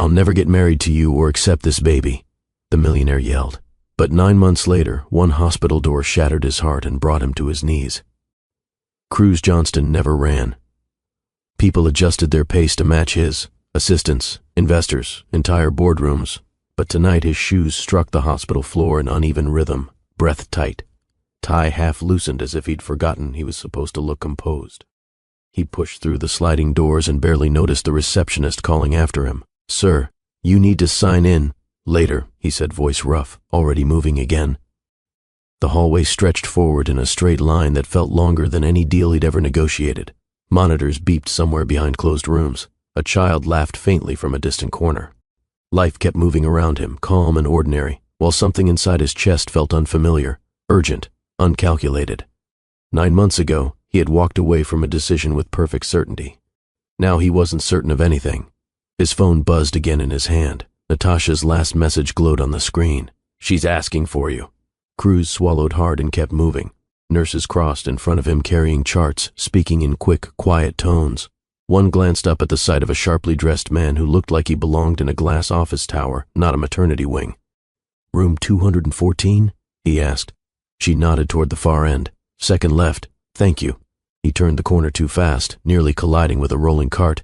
"I'll never get married to you or accept this baby," the millionaire yelled. But 9 months later, one hospital door shattered his heart and brought him to his knees. Cruz Johnston never ran. People adjusted their pace to match his, assistants, investors, entire boardrooms, but tonight his shoes struck the hospital floor in uneven rhythm, breath tight, tie half loosened as if he'd forgotten he was supposed to look composed. He pushed through the sliding doors and barely noticed the receptionist calling after him. "Sir, you need to sign in." "Later," he said, voice rough, already moving again. The hallway stretched forward in a straight line that felt longer than any deal he'd ever negotiated. Monitors beeped somewhere behind closed rooms. A child laughed faintly from a distant corner. Life kept moving around him, calm and ordinary, while something inside his chest felt unfamiliar, urgent, uncalculated. 9 months ago, he had walked away from a decision with perfect certainty. Now he wasn't certain of anything. His phone buzzed again in his hand. Natasha's last message glowed on the screen. "She's asking for you." Cruz swallowed hard and kept moving. Nurses crossed in front of him carrying charts, speaking in quick, quiet tones. One glanced up at the sight of a sharply dressed man who looked like he belonged in a glass office tower, not a maternity wing. "Room 214? he asked. She nodded toward the far end. "Second left. Thank you." He turned the corner too fast, nearly colliding with a rolling cart.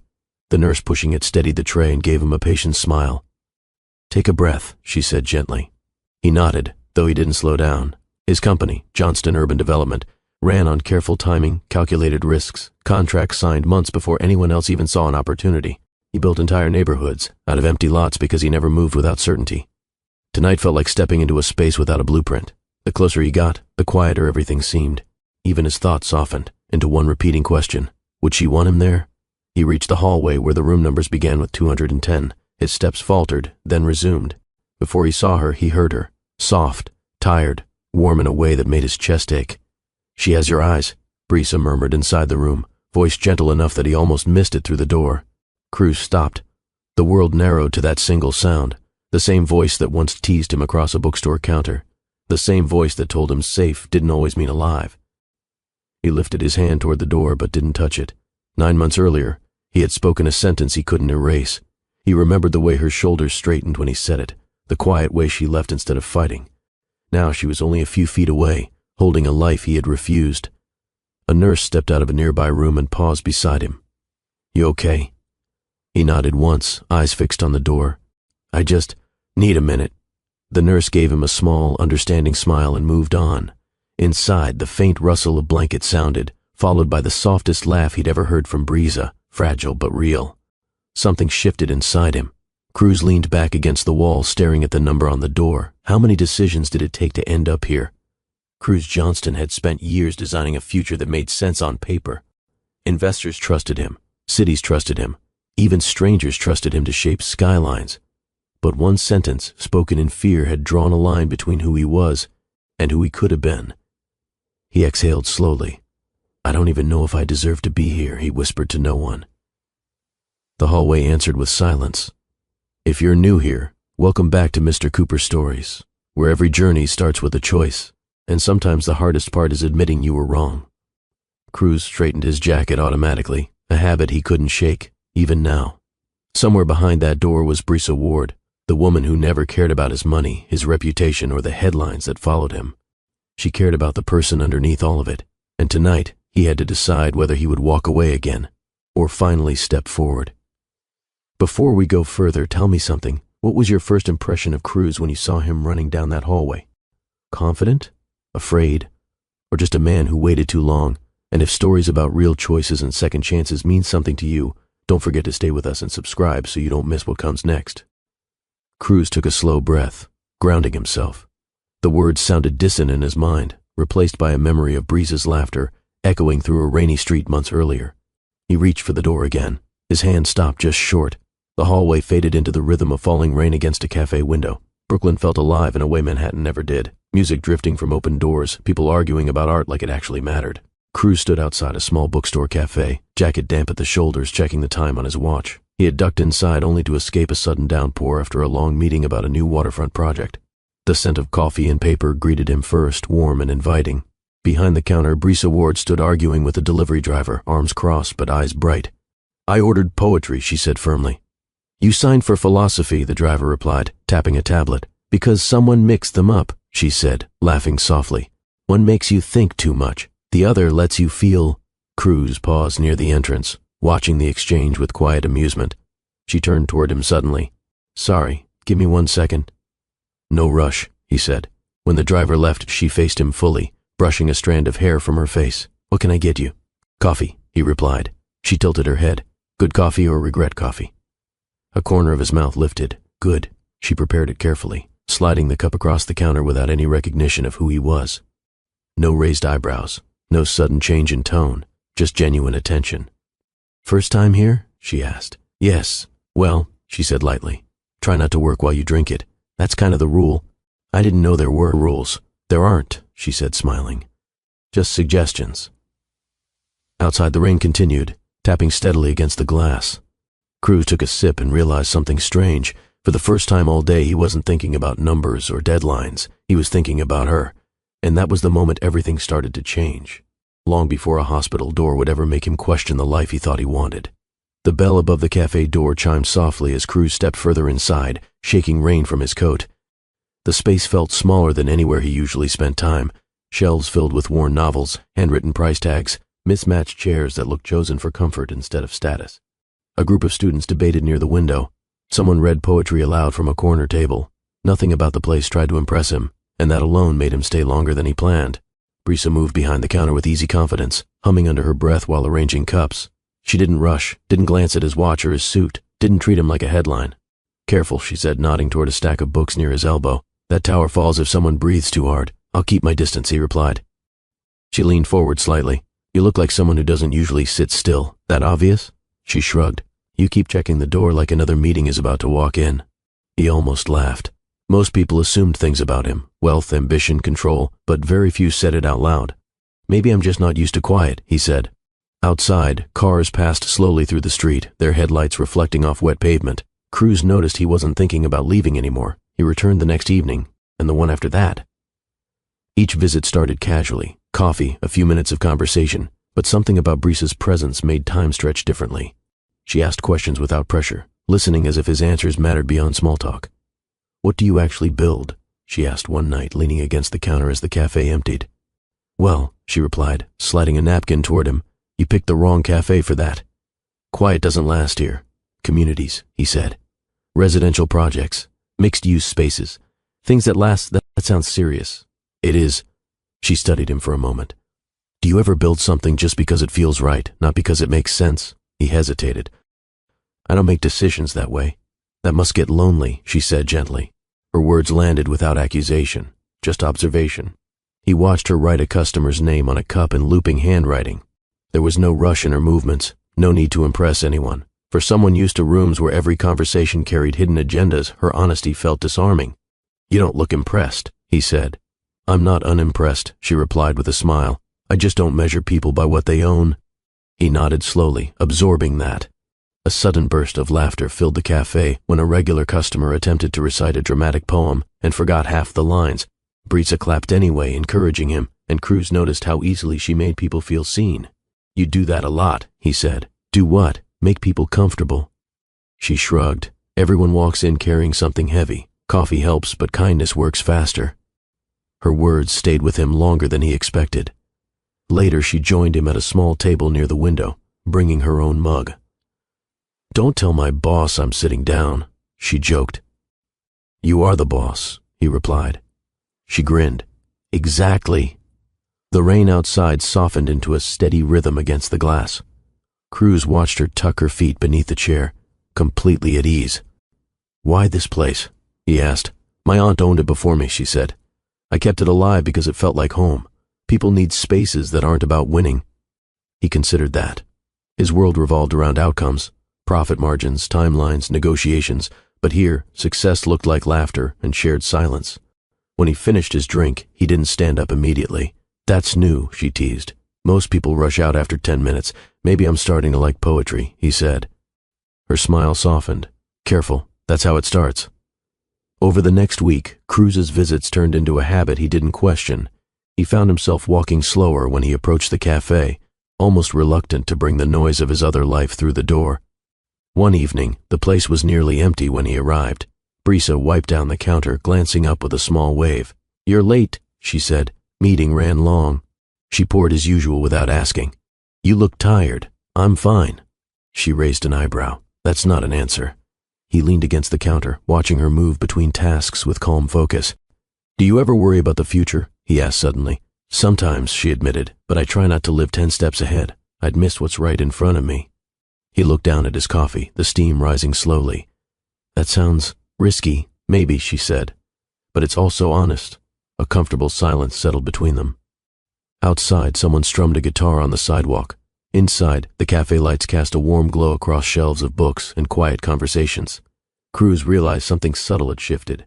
The nurse pushing it steadied the tray and gave him a patient smile. "Take a breath," she said gently. He nodded, though he didn't slow down. His company, Johnston Urban Development, ran on careful timing, calculated risks, contracts signed months before anyone else even saw an opportunity. He built entire neighborhoods out of empty lots because he never moved without certainty. Tonight felt like stepping into a space without a blueprint. The closer he got, the quieter everything seemed. Even his thoughts softened into one repeating question. Would she want him there? He reached the hallway where the room numbers began with 210. His steps faltered, then resumed. Before he saw her, he heard her. Soft, tired, warm in a way that made his chest ache. "She has your eyes," Brisa murmured inside the room, voice gentle enough that he almost missed it through the door. Cruz stopped. The world narrowed to that single sound, the same voice that once teased him across a bookstore counter, the same voice that told him safe didn't always mean alive. He lifted his hand toward the door but didn't touch it. 9 months earlier, he had spoken a sentence he couldn't erase. He remembered the way her shoulders straightened when he said it, the quiet way she left instead of fighting. Now she was only a few feet away, holding a life he had refused. A nurse stepped out of a nearby room and paused beside him. "You okay?" He nodded once, eyes fixed on the door. "I just need a minute." The nurse gave him a small, understanding smile and moved on. Inside, the faint rustle of blankets sounded, followed by the softest laugh he'd ever heard from Brisa, fragile but real. Something shifted inside him. Cruz leaned back against the wall, staring at the number on the door. How many decisions did it take to end up here? Cruz Johnston had spent years designing a future that made sense on paper. Investors trusted him. Cities trusted him. Even strangers trusted him to shape skylines. But one sentence, spoken in fear, had drawn a line between who he was and who he could have been. He exhaled slowly. "I don't even know if I deserve to be here," he whispered to no one. The hallway answered with silence. If you're new here, welcome back to Mr. Cooper's Stories, where every journey starts with a choice, and sometimes the hardest part is admitting you were wrong. Cruz straightened his jacket automatically, a habit he couldn't shake, even now. Somewhere behind that door was Brisa Ward, the woman who never cared about his money, his reputation, or the headlines that followed him. She cared about the person underneath all of it, and tonight he had to decide whether he would walk away again, or finally step forward. "Before we go further, tell me something. What was your first impression of Cruz when you saw him running down that hallway? Confident? Afraid? Or just a man who waited too long? And if stories about real choices and second chances mean something to you, don't forget to stay with us and subscribe so you don't miss what comes next." Cruz took a slow breath, grounding himself. The words sounded distant in his mind, replaced by a memory of Brisa's laughter, echoing through a rainy street months earlier. He reached for the door again. His hand stopped just short. The hallway faded into the rhythm of falling rain against a cafe window. Brooklyn felt alive in a way Manhattan never did. Music drifting from open doors, people arguing about art like it actually mattered. Cruz stood outside a small bookstore cafe, jacket damp at the shoulders, checking the time on his watch. He had ducked inside only to escape a sudden downpour after a long meeting about a new waterfront project. The scent of coffee and paper greeted him first, warm and inviting. Behind the counter, Brisa Ward stood arguing with a delivery driver, arms crossed but eyes bright. "I ordered poetry," she said firmly. You signed for philosophy, the driver replied, tapping a tablet. Because someone mixed them up, she said, laughing softly. One makes you think too much. The other lets you feel. Cruz paused near the entrance, watching the exchange with quiet amusement. She turned toward him suddenly. Sorry, give me 1 second. No rush, he said. When the driver left, she faced him fully, brushing a strand of hair from her face. What can I get you? Coffee, he replied. She tilted her head. Good coffee or regret coffee? A corner of his mouth lifted. Good. She prepared it carefully, sliding the cup across the counter without any recognition of who he was. No raised eyebrows, no sudden change in tone, just genuine attention. First time here? She asked. Yes. Well, she said lightly. Try not to work while you drink it. That's kind of the rule. I didn't know there were rules. There aren't, she said, smiling. Just suggestions. Outside, the rain continued, tapping steadily against the glass. Cruz took a sip and realized something strange. For the first time all day, he wasn't thinking about numbers or deadlines. He was thinking about her. And that was the moment everything started to change. Long before a hospital door would ever make him question the life he thought he wanted. The bell above the cafe door chimed softly as Cruz stepped further inside, shaking rain from his coat. The space felt smaller than anywhere he usually spent time. Shelves filled with worn novels, handwritten price tags, mismatched chairs that looked chosen for comfort instead of status. A group of students debated near the window. Someone read poetry aloud from a corner table. Nothing about the place tried to impress him, and that alone made him stay longer than he planned. Brisa moved behind the counter with easy confidence, humming under her breath while arranging cups. She didn't rush, didn't glance at his watch or his suit, didn't treat him like a headline. Careful, she said, nodding toward a stack of books near his elbow. That tower falls if someone breathes too hard. I'll keep my distance, he replied. She leaned forward slightly. You look like someone who doesn't usually sit still. That obvious? She shrugged. You keep checking the door like another meeting is about to walk in. He almost laughed. Most people assumed things about him, wealth, ambition, control, but very few said it out loud. Maybe I'm just not used to quiet, he said. Outside, cars passed slowly through the street, their headlights reflecting off wet pavement. Cruz noticed he wasn't thinking about leaving anymore. He returned the next evening, and the one after that. Each visit started casually, coffee, a few minutes of conversation, but something about Brisa's presence made time stretch differently. She asked questions without pressure, listening as if his answers mattered beyond small talk. What do you actually build? She asked one night, leaning against the counter as the cafe emptied. Well, she replied, sliding a napkin toward him, you picked the wrong cafe for that. Quiet doesn't last here. Communities, he said. Residential projects, mixed-use spaces, things that last. That sounds serious. It is. She studied him for a moment. Do you ever build something just because it feels right, not because it makes sense? He hesitated. I don't make decisions that way. That must get lonely, she said gently. Her words landed without accusation, just observation. He watched her write a customer's name on a cup in looping handwriting. There was no rush in her movements, no need to impress anyone. For someone used to rooms where every conversation carried hidden agendas, her honesty felt disarming. You don't look impressed, he said. I'm not unimpressed, she replied with a smile. I just don't measure people by what they own. He nodded slowly, absorbing that. A sudden burst of laughter filled the cafe when a regular customer attempted to recite a dramatic poem and forgot half the lines. Brisa clapped anyway, encouraging him, and Cruz noticed how easily she made people feel seen. You do that a lot, he said. Do what? Make people comfortable. She shrugged. Everyone walks in carrying something heavy. Coffee helps, but kindness works faster. Her words stayed with him longer than he expected. Later, she joined him at a small table near the window, bringing her own mug. Don't tell my boss I'm sitting down, she joked. You are the boss, he replied. She grinned. Exactly. The rain outside softened into a steady rhythm against the glass. Cruz watched her tuck her feet beneath the chair, completely at ease. Why this place? He asked. My aunt owned it before me, she said. I kept it alive because it felt like home. People need spaces that aren't about winning. He considered that. His world revolved around outcomes, profit margins, timelines, negotiations, but here, success looked like laughter and shared silence. When he finished his drink, he didn't stand up immediately. That's new, she teased. Most people rush out after 10 minutes. Maybe I'm starting to like poetry, he said. Her smile softened. Careful, that's how it starts. Over the next week, Cruz's visits turned into a habit he didn't question. He found himself walking slower when he approached the cafe, almost reluctant to bring the noise of his other life through the door. One evening, the place was nearly empty when he arrived. Brisa wiped down the counter, glancing up with a small wave. "You're late," she said. "Meeting ran long." She poured as usual without asking. "You look tired." "I'm fine." She raised an eyebrow. "That's not an answer." He leaned against the counter, watching her move between tasks with calm focus. "Do you ever worry about the future?" he asked suddenly. "Sometimes," she admitted, "but I try not to live 10 steps ahead. I'd miss what's right in front of me." He looked down at his coffee, the steam rising slowly. "That sounds risky, maybe," she said. "But it's also honest." A comfortable silence settled between them. Outside, someone strummed a guitar on the sidewalk. Inside, the cafe lights cast a warm glow across shelves of books and quiet conversations. Cruz realized something subtle had shifted.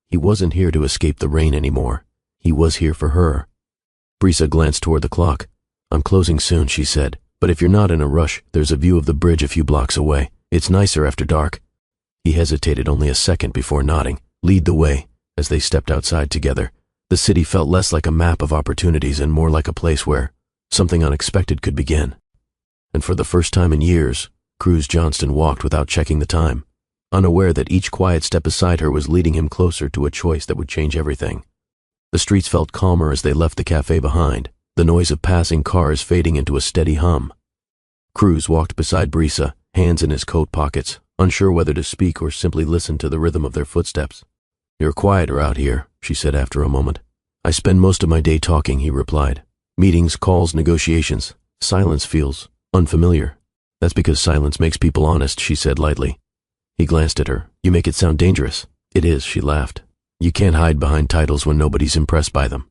He wasn't here to escape the rain anymore. He was here for her. Brisa glanced toward the clock. "I'm closing soon," she said, "but if you're not in a rush, there's a view of the bridge a few blocks away. It's nicer after dark." He hesitated only a second before nodding. "Lead the way." As they stepped outside together, the city felt less like a map of opportunities and more like a place where something unexpected could begin. And for the first time in years, Cruz Johnston walked without checking the time, unaware that each quiet step beside her was leading him closer to a choice that would change everything. The streets felt calmer as they left the cafe behind, the noise of passing cars fading into a steady hum. Cruz walked beside Brisa, hands in his coat pockets, unsure whether to speak or simply listen to the rhythm of their footsteps. "You're quieter out here," she said after a moment. "I spend most of my day talking," he replied. "Meetings, calls, negotiations. Silence feels unfamiliar." "That's because silence makes people honest," she said lightly. He glanced at her. "You make it sound dangerous." "It is," she laughed. "You can't hide behind titles when nobody's impressed by them."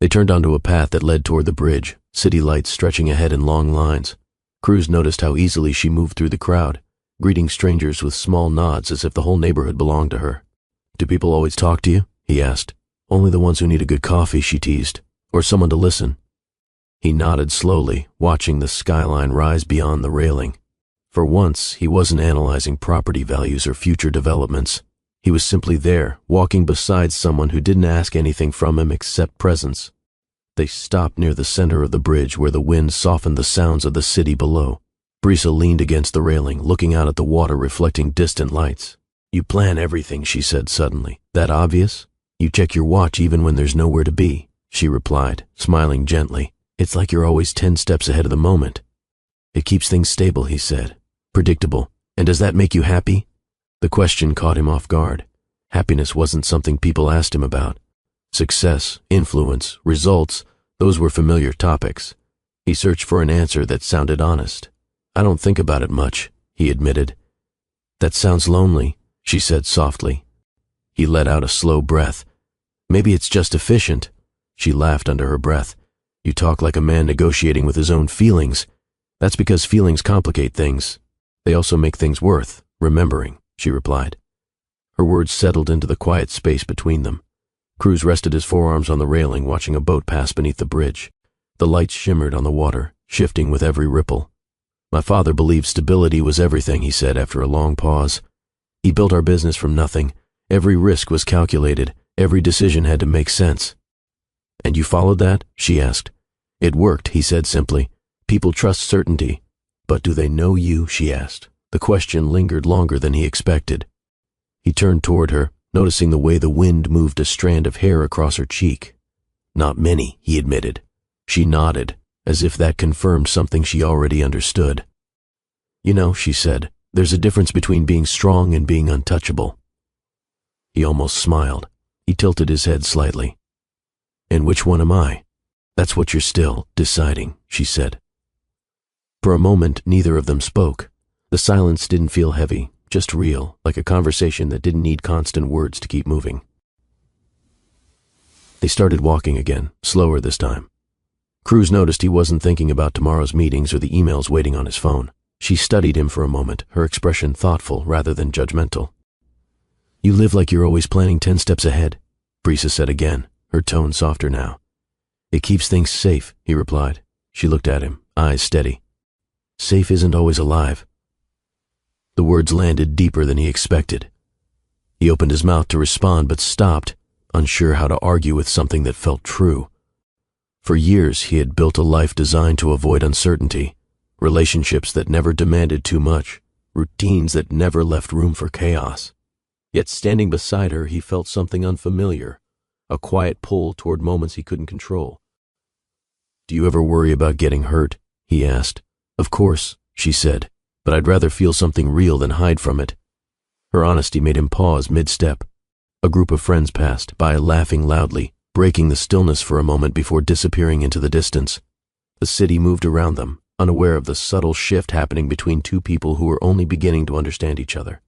They turned onto a path that led toward the bridge, city lights stretching ahead in long lines. Cruz noticed how easily she moved through the crowd, greeting strangers with small nods as if the whole neighborhood belonged to her. "Do people always talk to you?" he asked. "Only the ones who need a good coffee," she teased. "Or someone to listen." He nodded slowly, watching the skyline rise beyond the railing. For once, he wasn't analyzing property values or future developments. He was simply there, walking beside someone who didn't ask anything from him except presence. They stopped near the center of the bridge where the wind softened the sounds of the city below. Brisa leaned against the railing, looking out at the water reflecting distant lights. "You plan everything," she said suddenly. "That obvious? You check your watch even when there's nowhere to be," she replied, smiling gently. "It's like you're always 10 steps ahead of the moment." "It keeps things stable," he said. "Predictable. And does that make you happy?" The question caught him off guard. Happiness wasn't something people asked him about. Success, influence, results, those were familiar topics. He searched for an answer that sounded honest. "I don't think about it much," he admitted. "That sounds lonely," she said softly. He let out a slow breath. "Maybe it's just efficient." She laughed under her breath. "You talk like a man negotiating with his own feelings." "That's because feelings complicate things. They also make things worth remembering," she replied. Her words settled into the quiet space between them. Cruz rested his forearms on the railing, watching a boat pass beneath the bridge. The lights shimmered on the water, shifting with every ripple. "My father believed stability was everything," he said after a long pause. "He built our business from nothing. Every risk was calculated. Every decision had to make sense." "And you followed that?" she asked. "It worked," he said simply. "People trust certainty." "But do they know you?" she asked. The question lingered longer than he expected. He turned toward her, noticing the way the wind moved a strand of hair across her cheek. "Not many," he admitted. She nodded, as if that confirmed something she already understood. "You know," she said, "there's a difference between being strong and being untouchable." He almost smiled. He tilted his head slightly. "And which one am I?" "That's what you're still deciding," she said. For a moment, neither of them spoke. The silence didn't feel heavy, just real, like a conversation that didn't need constant words to keep moving. They started walking again, slower this time. Cruz noticed he wasn't thinking about tomorrow's meetings or the emails waiting on his phone. She studied him for a moment, her expression thoughtful rather than judgmental. "You live like you're always planning 10 steps ahead," Brisa said again, her tone softer now. "It keeps things safe," he replied. She looked at him, eyes steady. "Safe isn't always alive." The words landed deeper than he expected. He opened his mouth to respond but stopped, unsure how to argue with something that felt true. For years he had built a life designed to avoid uncertainty, relationships that never demanded too much, routines that never left room for chaos. Yet standing beside her, he felt something unfamiliar, a quiet pull toward moments he couldn't control. "Do you ever worry about getting hurt?" he asked. "Of course," she said, "but I'd rather feel something real than hide from it." Her honesty made him pause mid-step. A group of friends passed by, laughing loudly, breaking the stillness for a moment before disappearing into the distance. The city moved around them, unaware of the subtle shift happening between two people who were only beginning to understand each other.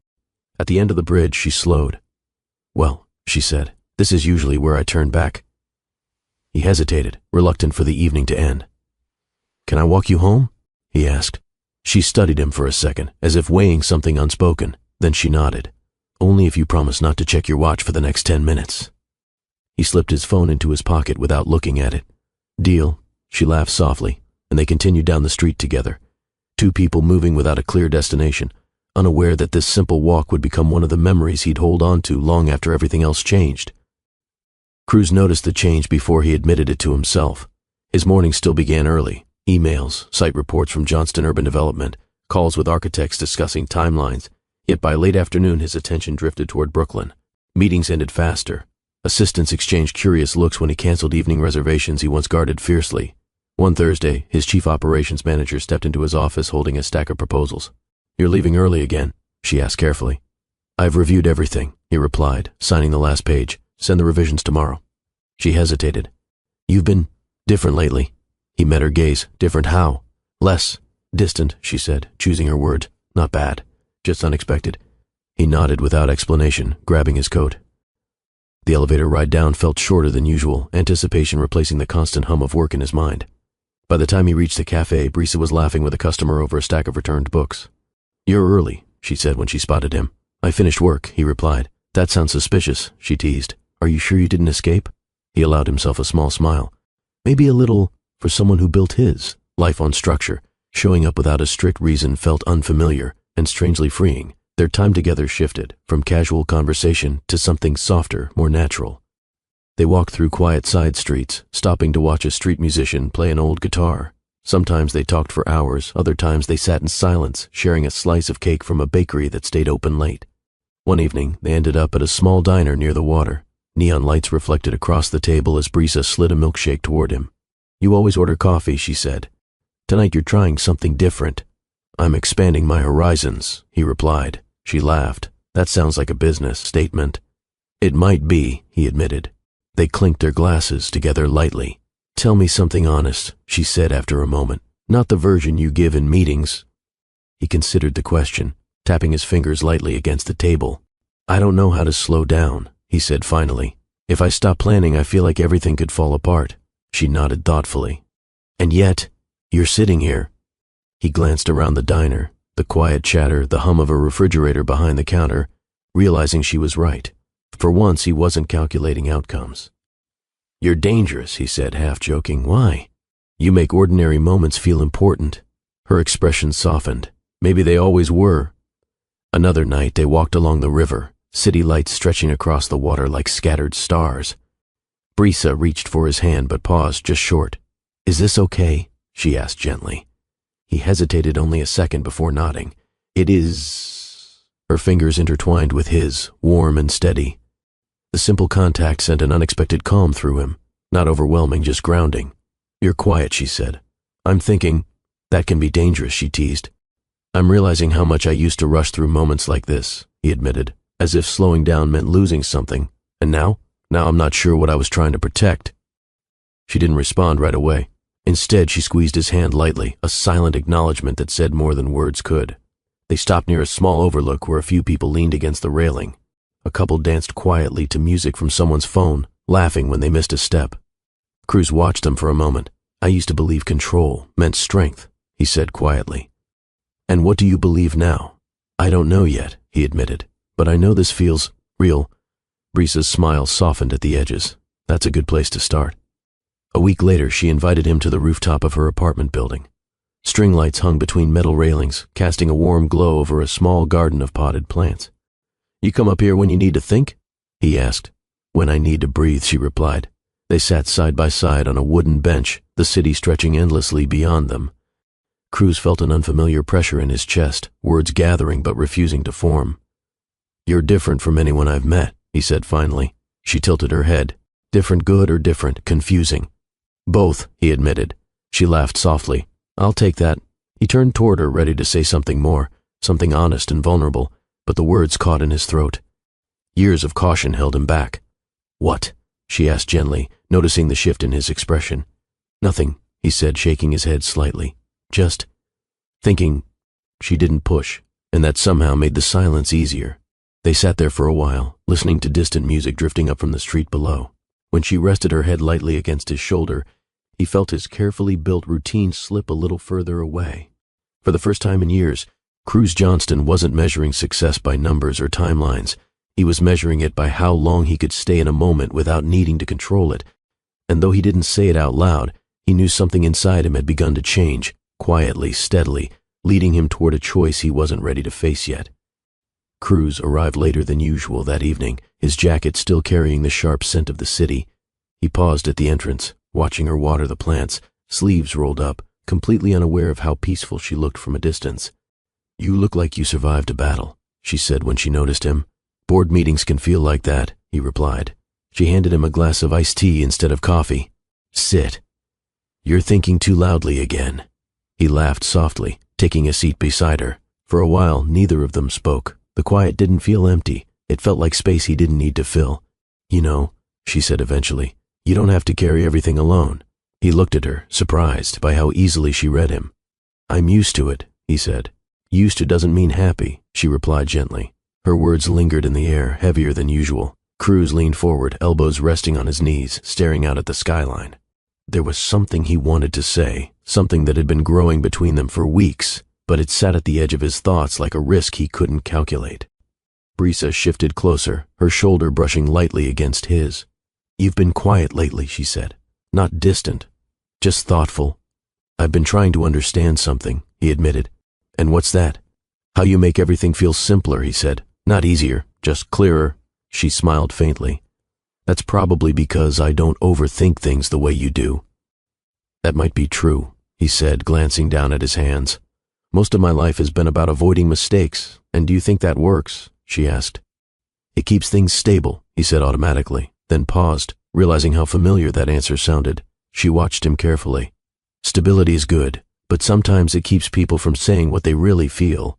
At the end of the bridge, she slowed. "Well," she said, "this is usually where I turn back." He hesitated, reluctant for the evening to end. "Can I walk you home?" he asked. She studied him for a second, as if weighing something unspoken. Then she nodded. "Only if you promise not to check your watch for the next 10 minutes. He slipped his phone into his pocket without looking at it. "Deal." She laughed softly, and they continued down the street together. Two people moving without a clear destination, unaware that this simple walk would become one of the memories he'd hold on to long after everything else changed. Cruz noticed the change before he admitted it to himself. His morning still began early. Emails, site reports from Johnston Urban Development, calls with architects discussing timelines. Yet by late afternoon his attention drifted toward Brooklyn. Meetings ended faster. Assistants exchanged curious looks when he canceled evening reservations he once guarded fiercely. One Thursday, his chief operations manager stepped into his office holding a stack of proposals. "You're leaving early again?" she asked carefully. "I've reviewed everything," he replied, signing the last page. "Send the revisions tomorrow." She hesitated. "You've been different lately." He met her gaze. "Different how?" "Less distant," she said, choosing her words. "Not bad. Just unexpected." He nodded without explanation, grabbing his coat. The elevator ride down felt shorter than usual, anticipation replacing the constant hum of work in his mind. By the time he reached the cafe, Brisa was laughing with a customer over a stack of returned books. "You're early," she said when she spotted him. "I finished work," he replied. "That sounds suspicious," she teased. "Are you sure you didn't escape?" He allowed himself a small smile. Maybe a little for someone who built his life on structure. Showing up without a strict reason felt unfamiliar and strangely freeing. Their time together shifted from casual conversation to something softer, more natural. They walked through quiet side streets, stopping to watch a street musician play an old guitar. Sometimes they talked for hours, other times they sat in silence, sharing a slice of cake from a bakery that stayed open late. One evening, they ended up at a small diner near the water. Neon lights reflected across the table as Brisa slid a milkshake toward him. "You always order coffee," she said. "Tonight you're trying something different." "I'm expanding my horizons," he replied. She laughed. "That sounds like a business statement." "It might be," he admitted. They clinked their glasses together lightly. "Tell me something honest," she said after a moment. "Not the version you give in meetings." He considered the question, tapping his fingers lightly against the table. "I don't know how to slow down," he said finally. "If I stop planning, I feel like everything could fall apart." She nodded thoughtfully. "And yet, you're sitting here." He glanced around the diner, the quiet chatter, the hum of a refrigerator behind the counter, realizing she was right. For once, he wasn't calculating outcomes. "You're dangerous," he said, half joking. "Why?" "You make ordinary moments feel important." Her expression softened. Maybe they always were. Another night, they walked along the river, city lights stretching across the water like scattered stars. Brisa reached for his hand but paused just short. "Is this okay?" she asked gently. He hesitated only a second before nodding. "It is." Her fingers intertwined with his, warm and steady. The simple contact sent an unexpected calm through him, not overwhelming, just grounding. "You're quiet," she said. "I'm thinking." "That can be dangerous," she teased. "I'm realizing how much I used to rush through moments like this," he admitted, as if slowing down meant losing something. "And now I'm not sure what I was trying to protect." She didn't respond right away. Instead, she squeezed his hand lightly, a silent acknowledgement that said more than words could. They stopped near a small overlook where a few people leaned against the railing. A couple danced quietly to music from someone's phone, laughing when they missed a step. Cruz watched them for a moment. "I used to believe control meant strength," he said quietly. "And what do you believe now?" "I don't know yet," he admitted, "but I know this feels real." Brisa's smile softened at the edges. "That's a good place to start." A week later, she invited him to the rooftop of her apartment building. String lights hung between metal railings, casting a warm glow over a small garden of potted plants. "You come up here when you need to think?" he asked. "When I need to breathe," she replied. They sat side by side on a wooden bench, the city stretching endlessly beyond them. Cruz felt an unfamiliar pressure in his chest, words gathering but refusing to form. "You're different from anyone I've met," he said finally. She tilted her head. "Different good or different confusing?" "Both," he admitted. She laughed softly. "I'll take that." He turned toward her, ready to say something more, something honest and vulnerable, but the words caught in his throat. Years of caution held him back. "What?" she asked gently, noticing the shift in his expression. "Nothing," he said, shaking his head slightly. "Just thinking." She didn't push, and that somehow made the silence easier. They sat there for a while, listening to distant music drifting up from the street below. When she rested her head lightly against his shoulder, he felt his carefully built routine slip a little further away. For the first time in years, Cruz Johnston wasn't measuring success by numbers or timelines. He was measuring it by how long he could stay in a moment without needing to control it. And though he didn't say it out loud, he knew something inside him had begun to change, quietly, steadily, leading him toward a choice he wasn't ready to face yet. Cruz arrived later than usual that evening, his jacket still carrying the sharp scent of the city. He paused at the entrance, watching her water the plants, sleeves rolled up, completely unaware of how peaceful she looked from a distance. "You look like you survived a battle," she said when she noticed him. "Board meetings can feel like that," he replied. She handed him a glass of iced tea instead of coffee. "Sit." "You're thinking too loudly again." He laughed softly, taking a seat beside her. For a while, neither of them spoke. The quiet didn't feel empty. It felt like space he didn't need to fill. "You know," she said eventually, "you don't have to carry everything alone." He looked at her, surprised by how easily she read him. "I'm used to it," he said. "Used to doesn't mean happy," she replied gently. Her words lingered in the air, heavier than usual. Cruz leaned forward, elbows resting on his knees, staring out at the skyline. There was something he wanted to say, something that had been growing between them for weeks, but it sat at the edge of his thoughts like a risk he couldn't calculate. Brisa shifted closer, her shoulder brushing lightly against his. "You've been quiet lately," she said. "Not distant, just thoughtful." "I've been trying to understand something," he admitted. "And what's that?" "How you make everything feel simpler," he said. "Not easier, just clearer." She smiled faintly. "That's probably because I don't overthink things the way you do." "That might be true," he said, glancing down at his hands. "Most of my life has been about avoiding mistakes, and do you think that works?" she asked. "It keeps things stable," he said automatically, then paused, realizing how familiar that answer sounded. She watched him carefully. "Stability is good, but sometimes it keeps people from saying what they really feel."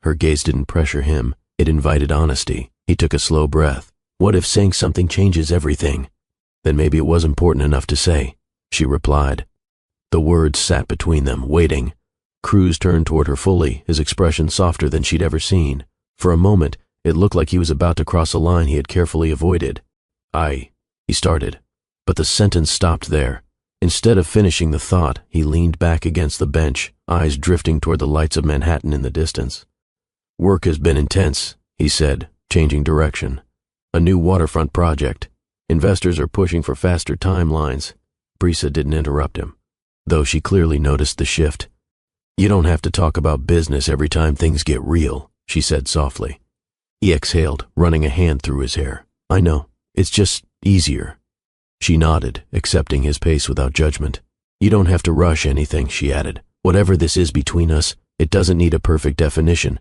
Her gaze didn't pressure him. It invited honesty. He took a slow breath. "What if saying something changes everything?" "Then maybe it was important enough to say," she replied. The words sat between them, waiting. Cruz turned toward her fully, his expression softer than she'd ever seen. For a moment, it looked like he was about to cross a line he had carefully avoided. He started, but the sentence stopped there. Instead of finishing the thought, he leaned back against the bench, eyes drifting toward the lights of Manhattan in the distance. "Work has been intense," he said, changing direction. "A new waterfront project. Investors are pushing for faster timelines." Brisa didn't interrupt him, though she clearly noticed the shift. "You don't have to talk about business every time things get real," she said softly. He exhaled, running a hand through his hair. "I know. It's just easier." She nodded, accepting his pace without judgment. "You don't have to rush anything," she added. "Whatever this is between us, it doesn't need a perfect definition."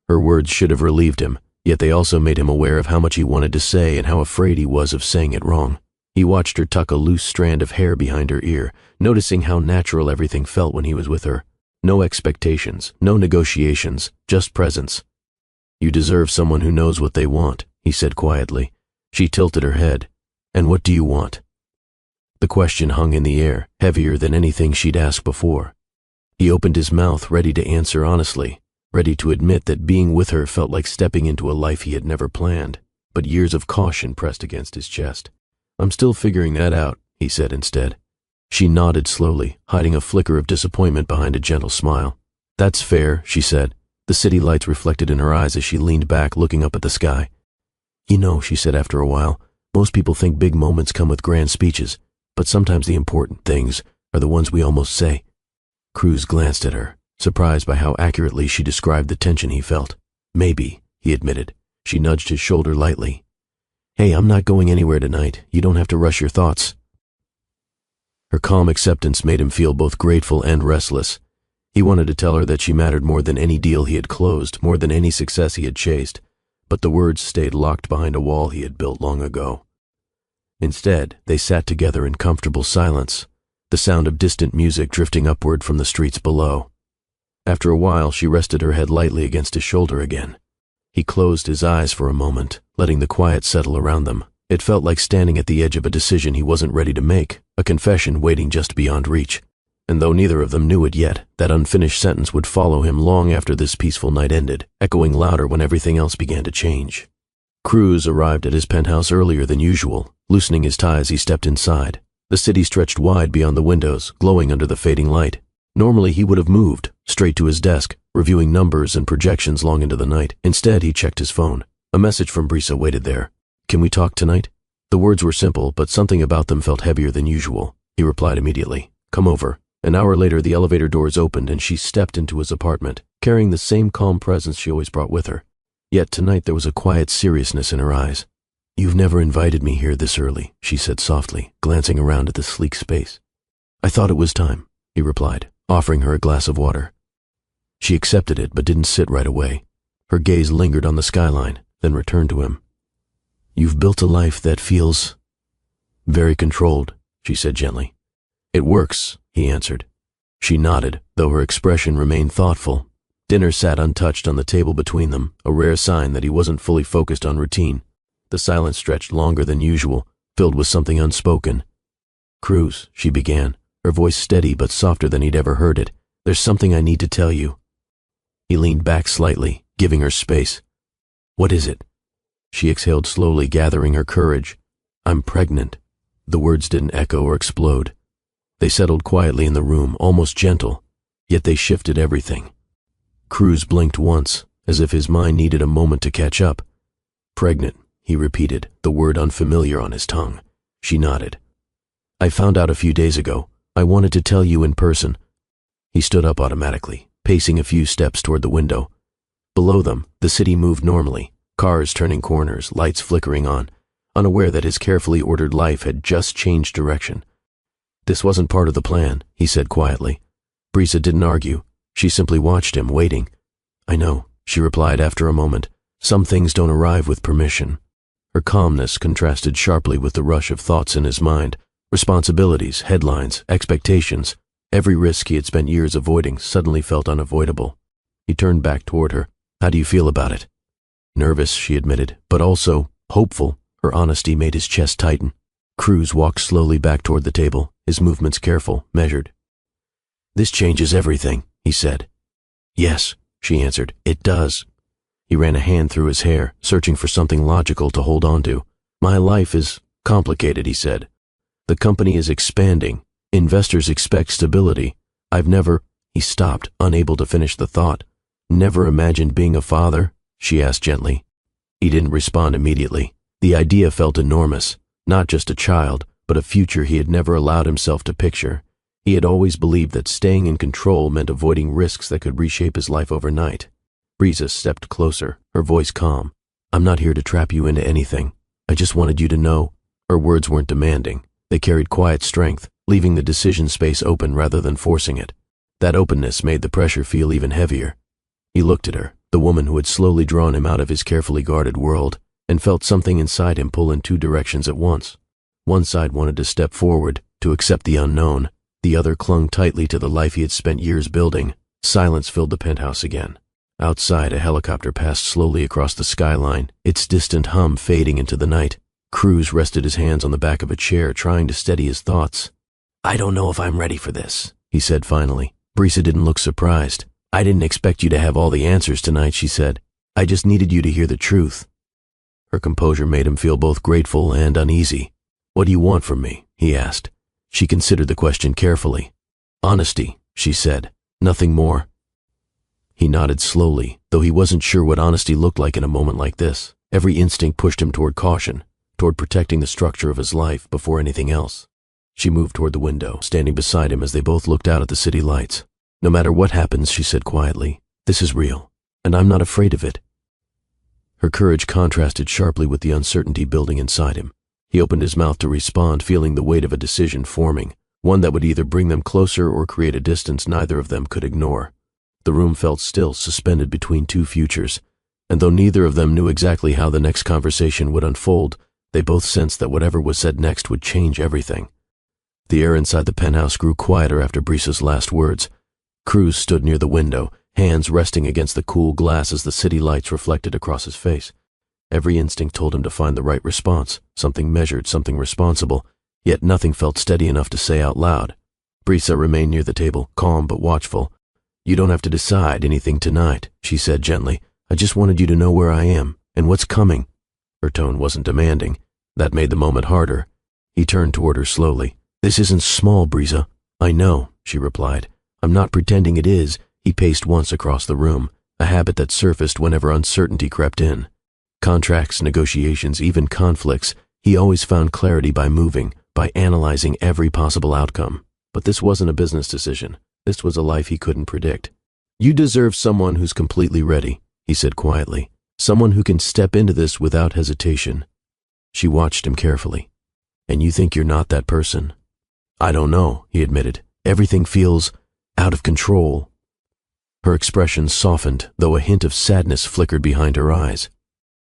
Her words should have relieved him, yet they also made him aware of how much he wanted to say and how afraid he was of saying it wrong. He watched her tuck a loose strand of hair behind her ear, noticing how natural everything felt when he was with her. No expectations, no negotiations, just presence. "You deserve someone who knows what they want," he said quietly. She tilted her head. "And what do you want?" The question hung in the air, heavier than anything she'd asked before. He opened his mouth, ready to answer honestly, ready to admit that being with her felt like stepping into a life he had never planned, but years of caution pressed against his chest. "I'm still figuring that out," he said instead. She nodded slowly, hiding a flicker of disappointment behind a gentle smile. "That's fair," she said, the city lights reflected in her eyes as she leaned back, looking up at the sky. "You know," she said after a while, "most people think big moments come with grand speeches, but sometimes the important things are the ones we almost say." Cruz glanced at her, surprised by how accurately she described the tension he felt. "Maybe," he admitted. She nudged his shoulder lightly. "Hey, I'm not going anywhere tonight. You don't have to rush your thoughts." Her calm acceptance made him feel both grateful and restless. He wanted to tell her that she mattered more than any deal he had closed, more than any success he had chased, but the words stayed locked behind a wall he had built long ago. Instead, they sat together in comfortable silence, the sound of distant music drifting upward from the streets below. After a while, she rested her head lightly against his shoulder again. He closed his eyes for a moment, letting the quiet settle around them. It felt like standing at the edge of a decision he wasn't ready to make, a confession waiting just beyond reach. And though neither of them knew it yet, that unfinished sentence would follow him long after this peaceful night ended, echoing louder when everything else began to change. Cruz arrived at his penthouse earlier than usual. Loosening his tie as he stepped inside. The city stretched wide beyond the windows, glowing under the fading light. Normally he would have moved, straight to his desk, reviewing numbers and projections long into the night. Instead, he checked his phone. A message from Brisa waited there. "Can we talk tonight?" The words were simple, but something about them felt heavier than usual. He replied immediately. "Come over." An hour later, the elevator doors opened and she stepped into his apartment, carrying the same calm presence she always brought with her. Yet tonight there was a quiet seriousness in her eyes. "You've never invited me here this early," she said softly, glancing around at the sleek space. "I thought it was time," he replied, offering her a glass of water. She accepted it but didn't sit right away. Her gaze lingered on the skyline, then returned to him. "You've built a life that feels very controlled," she said gently. "It works," he answered. She nodded, though her expression remained thoughtful. Dinner sat untouched on the table between them, a rare sign that he wasn't fully focused on routine. The silence stretched longer than usual, filled with something unspoken. "Cruz," she began, her voice steady but softer than he'd ever heard it. "There's something I need to tell you." He leaned back slightly, giving her space. "What is it?" She exhaled slowly, gathering her courage. "I'm pregnant." The words didn't echo or explode. They settled quietly in the room, almost gentle, yet they shifted everything. Cruz blinked once, as if his mind needed a moment to catch up. "Pregnant," he repeated, the word unfamiliar on his tongue. She nodded. "I found out a few days ago. I wanted to tell you in person." He stood up automatically, pacing a few steps toward the window. Below them, the city moved normally, cars turning corners, lights flickering on, unaware that his carefully ordered life had just changed direction. "This wasn't part of the plan," he said quietly. Brisa didn't argue. She simply watched him, waiting. "I know," she replied after a moment. "Some things don't arrive with permission." Her calmness contrasted sharply with the rush of thoughts in his mind. Responsibilities, headlines, expectations. Every risk he had spent years avoiding suddenly felt unavoidable. He turned back toward her. "How do you feel about it?" "Nervous," she admitted, "but also hopeful." Her honesty made his chest tighten. Cruz walked slowly back toward the table, his movements careful, measured. "This changes everything," he said. "Yes," she answered, "it does." He ran a hand through his hair, searching for something logical to hold on to. "My life is complicated," he said. "The company is expanding. Investors expect stability. I've never—" He stopped, unable to finish the thought. "Never imagined being a father?" she asked gently. He didn't respond immediately. The idea felt enormous. Not just a child, but a future he had never allowed himself to picture. He had always believed that staying in control meant avoiding risks that could reshape his life overnight. Brisa stepped closer, her voice calm. "I'm not here to trap you into anything. I just wanted you to know." Her words weren't demanding. They carried quiet strength, leaving the decision space open rather than forcing it. That openness made the pressure feel even heavier. He looked at her, the woman who had slowly drawn him out of his carefully guarded world, and felt something inside him pull in two directions at once. One side wanted to step forward, to accept the unknown. The other clung tightly to the life he had spent years building. Silence filled the penthouse again. Outside, a helicopter passed slowly across the skyline, its distant hum fading into the night. Cruz rested his hands on the back of a chair, trying to steady his thoughts. "I don't know if I'm ready for this," he said finally. Brisa didn't look surprised. "I didn't expect you to have all the answers tonight," she said. "I just needed you to hear the truth." Her composure made him feel both grateful and uneasy. "What do you want from me?" he asked. She considered the question carefully. "Honesty," she said. "Nothing more." He nodded slowly, though he wasn't sure what honesty looked like in a moment like this. Every instinct pushed him toward caution, toward protecting the structure of his life before anything else. She moved toward the window, standing beside him as they both looked out at the city lights. "No matter what happens," she said quietly, "this is real, and I'm not afraid of it." Her courage contrasted sharply with the uncertainty building inside him. He opened his mouth to respond, feeling the weight of a decision forming, one that would either bring them closer or create a distance neither of them could ignore. The room felt still, suspended between two futures, and though neither of them knew exactly how the next conversation would unfold, they both sensed that whatever was said next would change everything. The air inside the penthouse grew quieter after Brisa's last words. Cruz stood near the window, hands resting against the cool glass as the city lights reflected across his face. Every instinct told him to find the right response, something measured, something responsible, yet nothing felt steady enough to say out loud. Brisa remained near the table, calm but watchful. "You don't have to decide anything tonight," she said gently. "I just wanted you to know where I am, and what's coming." Her tone wasn't demanding. That made the moment harder. He turned toward her slowly. "This isn't small, Brisa." "I know," she replied. "I'm not pretending it is." He paced once across the room, a habit that surfaced whenever uncertainty crept in. Contracts, negotiations, even conflicts, he always found clarity by moving, by analyzing every possible outcome. But this wasn't a business decision. This was a life he couldn't predict. "You deserve someone who's completely ready," he said quietly. "Someone who can step into this without hesitation." She watched him carefully. "And you think you're not that person?" "I don't know," he admitted. "Everything feels out of control." Her expression softened, though a hint of sadness flickered behind her eyes.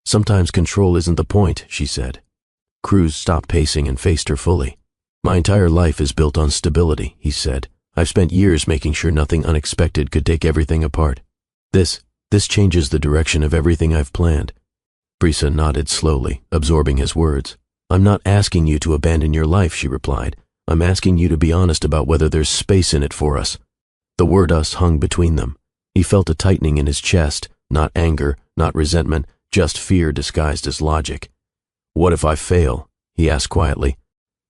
"Sometimes control isn't the point," she said. Cruz stopped pacing and faced her fully. "My entire life is built on stability," he said. "I've spent years making sure nothing unexpected could take everything apart. This changes the direction of everything I've planned." Brisa nodded slowly, absorbing his words. "I'm not asking you to abandon your life," she replied. "I'm asking you to be honest about whether there's space in it for us." The word "us" hung between them. He felt a tightening in his chest, not anger, not resentment, just fear disguised as logic. "What if I fail?" he asked quietly.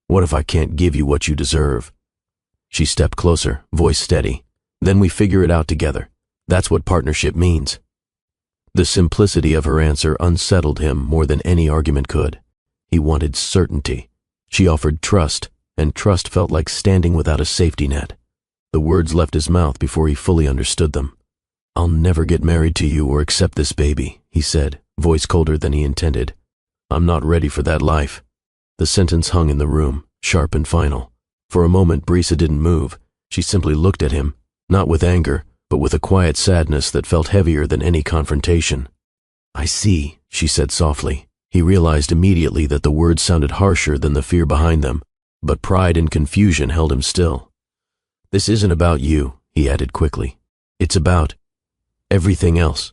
"What if I can't give you what you deserve?" She stepped closer, voice steady. "Then we figure it out together. That's what partnership means." The simplicity of her answer unsettled him more than any argument could. He wanted certainty. She offered trust, and trust felt like standing without a safety net. The words left his mouth before he fully understood them. "I'll never get married to you or accept this baby," he said, voice colder than he intended. "I'm not ready for that life." The sentence hung in the room, sharp and final. For a moment, Brisa didn't move. She simply looked at him, not with anger, but with a quiet sadness that felt heavier than any confrontation. "I see," she said softly. He realized immediately that the words sounded harsher than the fear behind them, but pride and confusion held him still. "This isn't about you," he added quickly. "It's about everything else."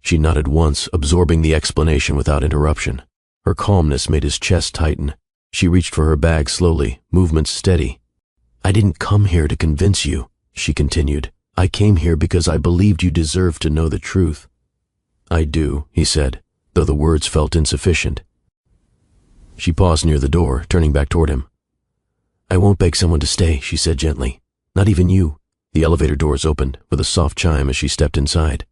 She nodded once, absorbing the explanation without interruption. Her calmness made his chest tighten. She reached for her bag slowly, movements steady. "I didn't come here to convince you," she continued. "I came here because I believed you deserved to know the truth." "I do," he said, though the words felt insufficient. She paused near the door, turning back toward him. "I won't beg someone to stay," she said gently. "Not even you." The elevator doors opened, with a soft chime as she stepped inside.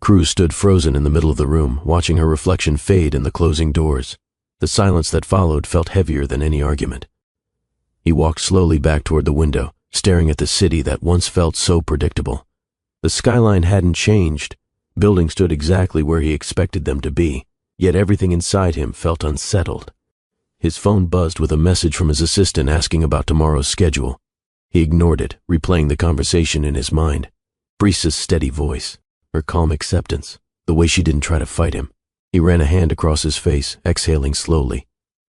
Cruz stood frozen in the middle of the room, watching her reflection fade in the closing doors. The silence that followed felt heavier than any argument. He walked slowly back toward the window, staring at the city that once felt so predictable. The skyline hadn't changed. Buildings stood exactly where he expected them to be, yet everything inside him felt unsettled. His phone buzzed with a message from his assistant asking about tomorrow's schedule. He ignored it, replaying the conversation in his mind. Brisa's steady voice, her calm acceptance, the way she didn't try to fight him. He ran a hand across his face, exhaling slowly.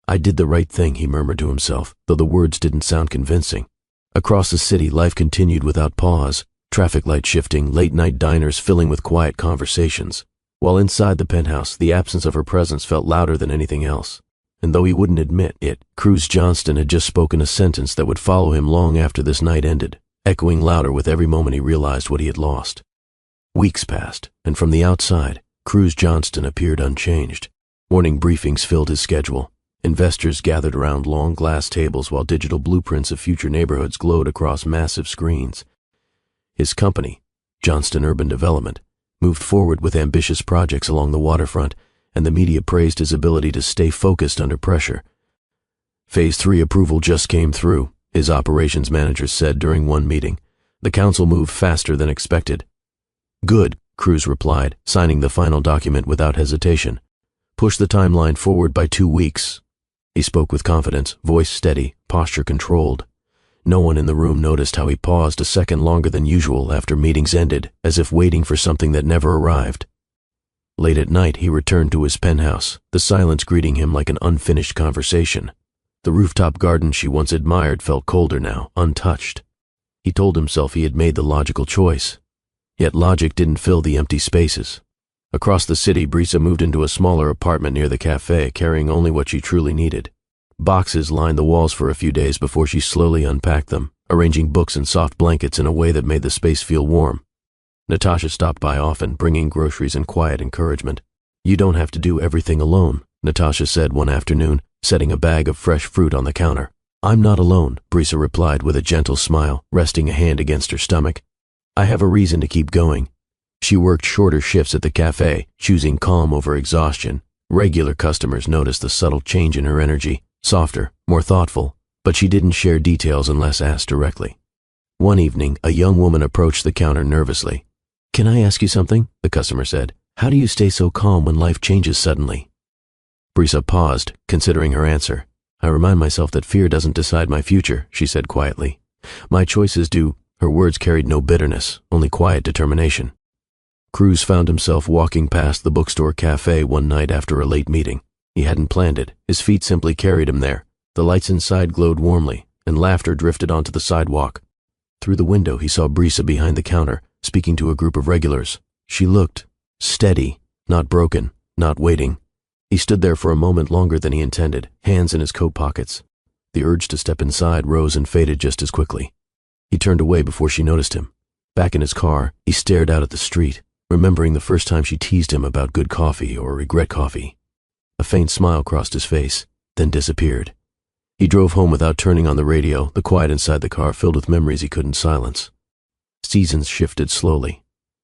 "I did the right thing," he murmured to himself, though the words didn't sound convincing. Across the city, life continued without pause, traffic lights shifting, late-night diners filling with quiet conversations. While inside the penthouse, the absence of her presence felt louder than anything else. And though he wouldn't admit it, Cruz Johnston had just spoken a sentence that would follow him long after this night ended, echoing louder with every moment he realized what he had lost. Weeks passed, and from the outside, Cruz Johnston appeared unchanged. Morning briefings filled his schedule. Investors gathered around long glass tables while digital blueprints of future neighborhoods glowed across massive screens. His company, Johnston Urban Development, moved forward with ambitious projects along the waterfront, and the media praised his ability to stay focused under pressure. Phase 3 approval just came through, his operations manager said during one meeting. The council moved faster than expected. "Good," Cruz replied, signing the final document without hesitation. "Push the timeline forward by 2 weeks. He spoke with confidence, voice steady, posture controlled. No one in the room noticed how he paused a second longer than usual after meetings ended, as if waiting for something that never arrived. Late at night, he returned to his penthouse, the silence greeting him like an unfinished conversation. The rooftop garden she once admired felt colder now, untouched. He told himself he had made the logical choice. Yet logic didn't fill the empty spaces. Across the city, Brisa moved into a smaller apartment near the cafe, carrying only what she truly needed. Boxes lined the walls for a few days before she slowly unpacked them, arranging books and soft blankets in a way that made the space feel warm. Natasha stopped by often, bringing groceries and quiet encouragement. "You don't have to do everything alone," Natasha said one afternoon, setting a bag of fresh fruit on the counter. "I'm not alone," Brisa replied with a gentle smile, resting a hand against her stomach. "I have a reason to keep going." She worked shorter shifts at the cafe, choosing calm over exhaustion. Regular customers noticed the subtle change in her energy, softer, more thoughtful, but she didn't share details unless asked directly. One evening, a young woman approached the counter nervously. "Can I ask you something?" the customer said. "How do you stay so calm when life changes suddenly?" Brisa paused, considering her answer. "I remind myself that fear doesn't decide my future," she said quietly. "My choices do." Her words carried no bitterness, only quiet determination. Cruz found himself walking past the bookstore cafe one night after a late meeting. He hadn't planned it. His feet simply carried him there. The lights inside glowed warmly, and laughter drifted onto the sidewalk. Through the window, he saw Brisa behind the counter, speaking to a group of regulars. She looked steady, not broken, not waiting. He stood there for a moment longer than he intended, hands in his coat pockets. The urge to step inside rose and faded just as quickly. He turned away before she noticed him. Back in his car, he stared out at the street, remembering the first time she teased him about good coffee or regret coffee. A faint smile crossed his face, then disappeared. He drove home without turning on the radio, the quiet inside the car filled with memories he couldn't silence. Seasons shifted slowly.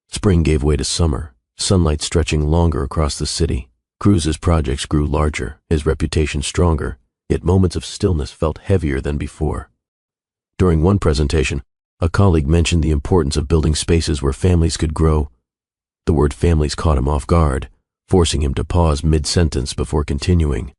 Spring gave way to summer, sunlight stretching longer across the city. Cruz's projects grew larger, his reputation stronger, yet moments of stillness felt heavier than before. During one presentation, a colleague mentioned the importance of building spaces where families could grow. The word families caught him off guard, forcing him to pause mid-sentence before continuing.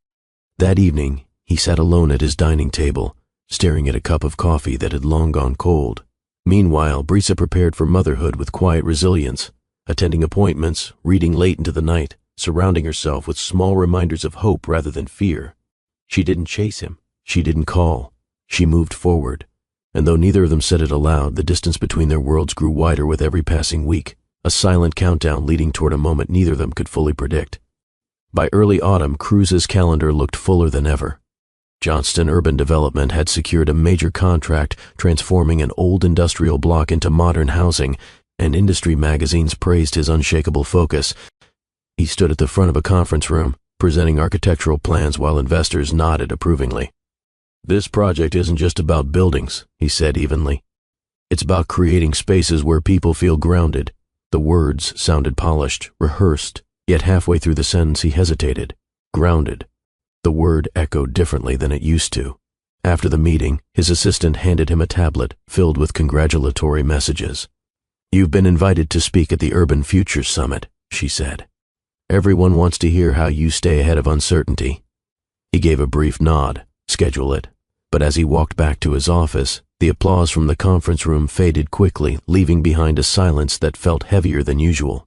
That evening, he sat alone at his dining table, staring at a cup of coffee that had long gone cold. Meanwhile, Brisa prepared for motherhood with quiet resilience, attending appointments, reading late into the night, surrounding herself with small reminders of hope rather than fear. She didn't chase him. She didn't call. She moved forward. And though neither of them said it aloud, the distance between their worlds grew wider with every passing week, a silent countdown leading toward a moment neither of them could fully predict. By early autumn, Cruz's calendar looked fuller than ever. Johnston Urban Development had secured a major contract transforming an old industrial block into modern housing, and industry magazines praised his unshakable focus. He stood at the front of a conference room, presenting architectural plans while investors nodded approvingly. "This project isn't just about buildings," he said evenly. "It's about creating spaces where people feel grounded." The words sounded polished, rehearsed, yet halfway through the sentence he hesitated. Grounded. The word echoed differently than it used to. After the meeting, his assistant handed him a tablet filled with congratulatory messages. "You've been invited to speak at the Urban Futures Summit," she said. "Everyone wants to hear how you stay ahead of uncertainty." He gave a brief nod. Schedule it. But as he walked back to his office, the applause from the conference room faded quickly, leaving behind a silence that felt heavier than usual.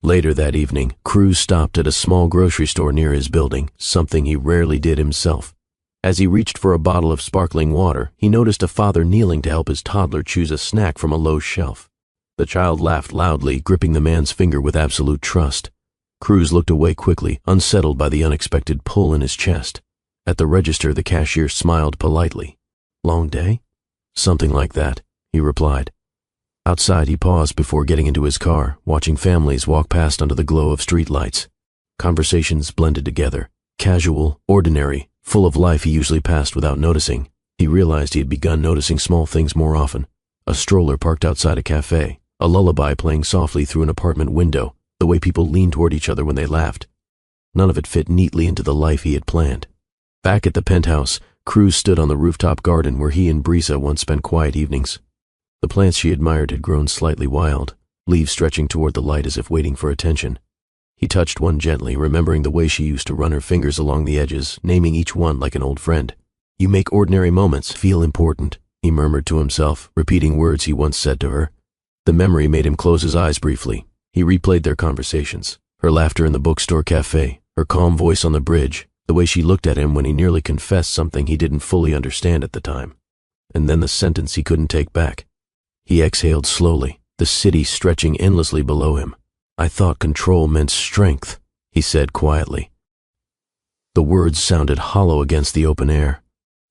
Later that evening, Cruz stopped at a small grocery store near his building, something he rarely did himself. As he reached for a bottle of sparkling water, he noticed a father kneeling to help his toddler choose a snack from a low shelf. The child laughed loudly, gripping the man's finger with absolute trust. Cruz looked away quickly, unsettled by the unexpected pull in his chest. At the register, the cashier smiled politely. "Long day?" "Something like that," he replied. Outside, he paused before getting into his car, watching families walk past under the glow of streetlights. Conversations blended together, casual, ordinary, full of life he usually passed without noticing. He realized he had begun noticing small things more often. A stroller parked outside a cafe, a lullaby playing softly through an apartment window, the way people leaned toward each other when they laughed. None of it fit neatly into the life he had planned. Back at the penthouse, Cruz stood on the rooftop garden where he and Brisa once spent quiet evenings. The plants she admired had grown slightly wild, leaves stretching toward the light as if waiting for attention. He touched one gently, remembering the way she used to run her fingers along the edges, naming each one like an old friend. "You make ordinary moments feel important," he murmured to himself, repeating words he once said to her. The memory made him close his eyes briefly. He replayed their conversations, her laughter in the bookstore cafe, her calm voice on the bridge, the way she looked at him when he nearly confessed something he didn't fully understand at the time. And then the sentence he couldn't take back. He exhaled slowly, the city stretching endlessly below him. "I thought control meant strength," he said quietly. The words sounded hollow against the open air.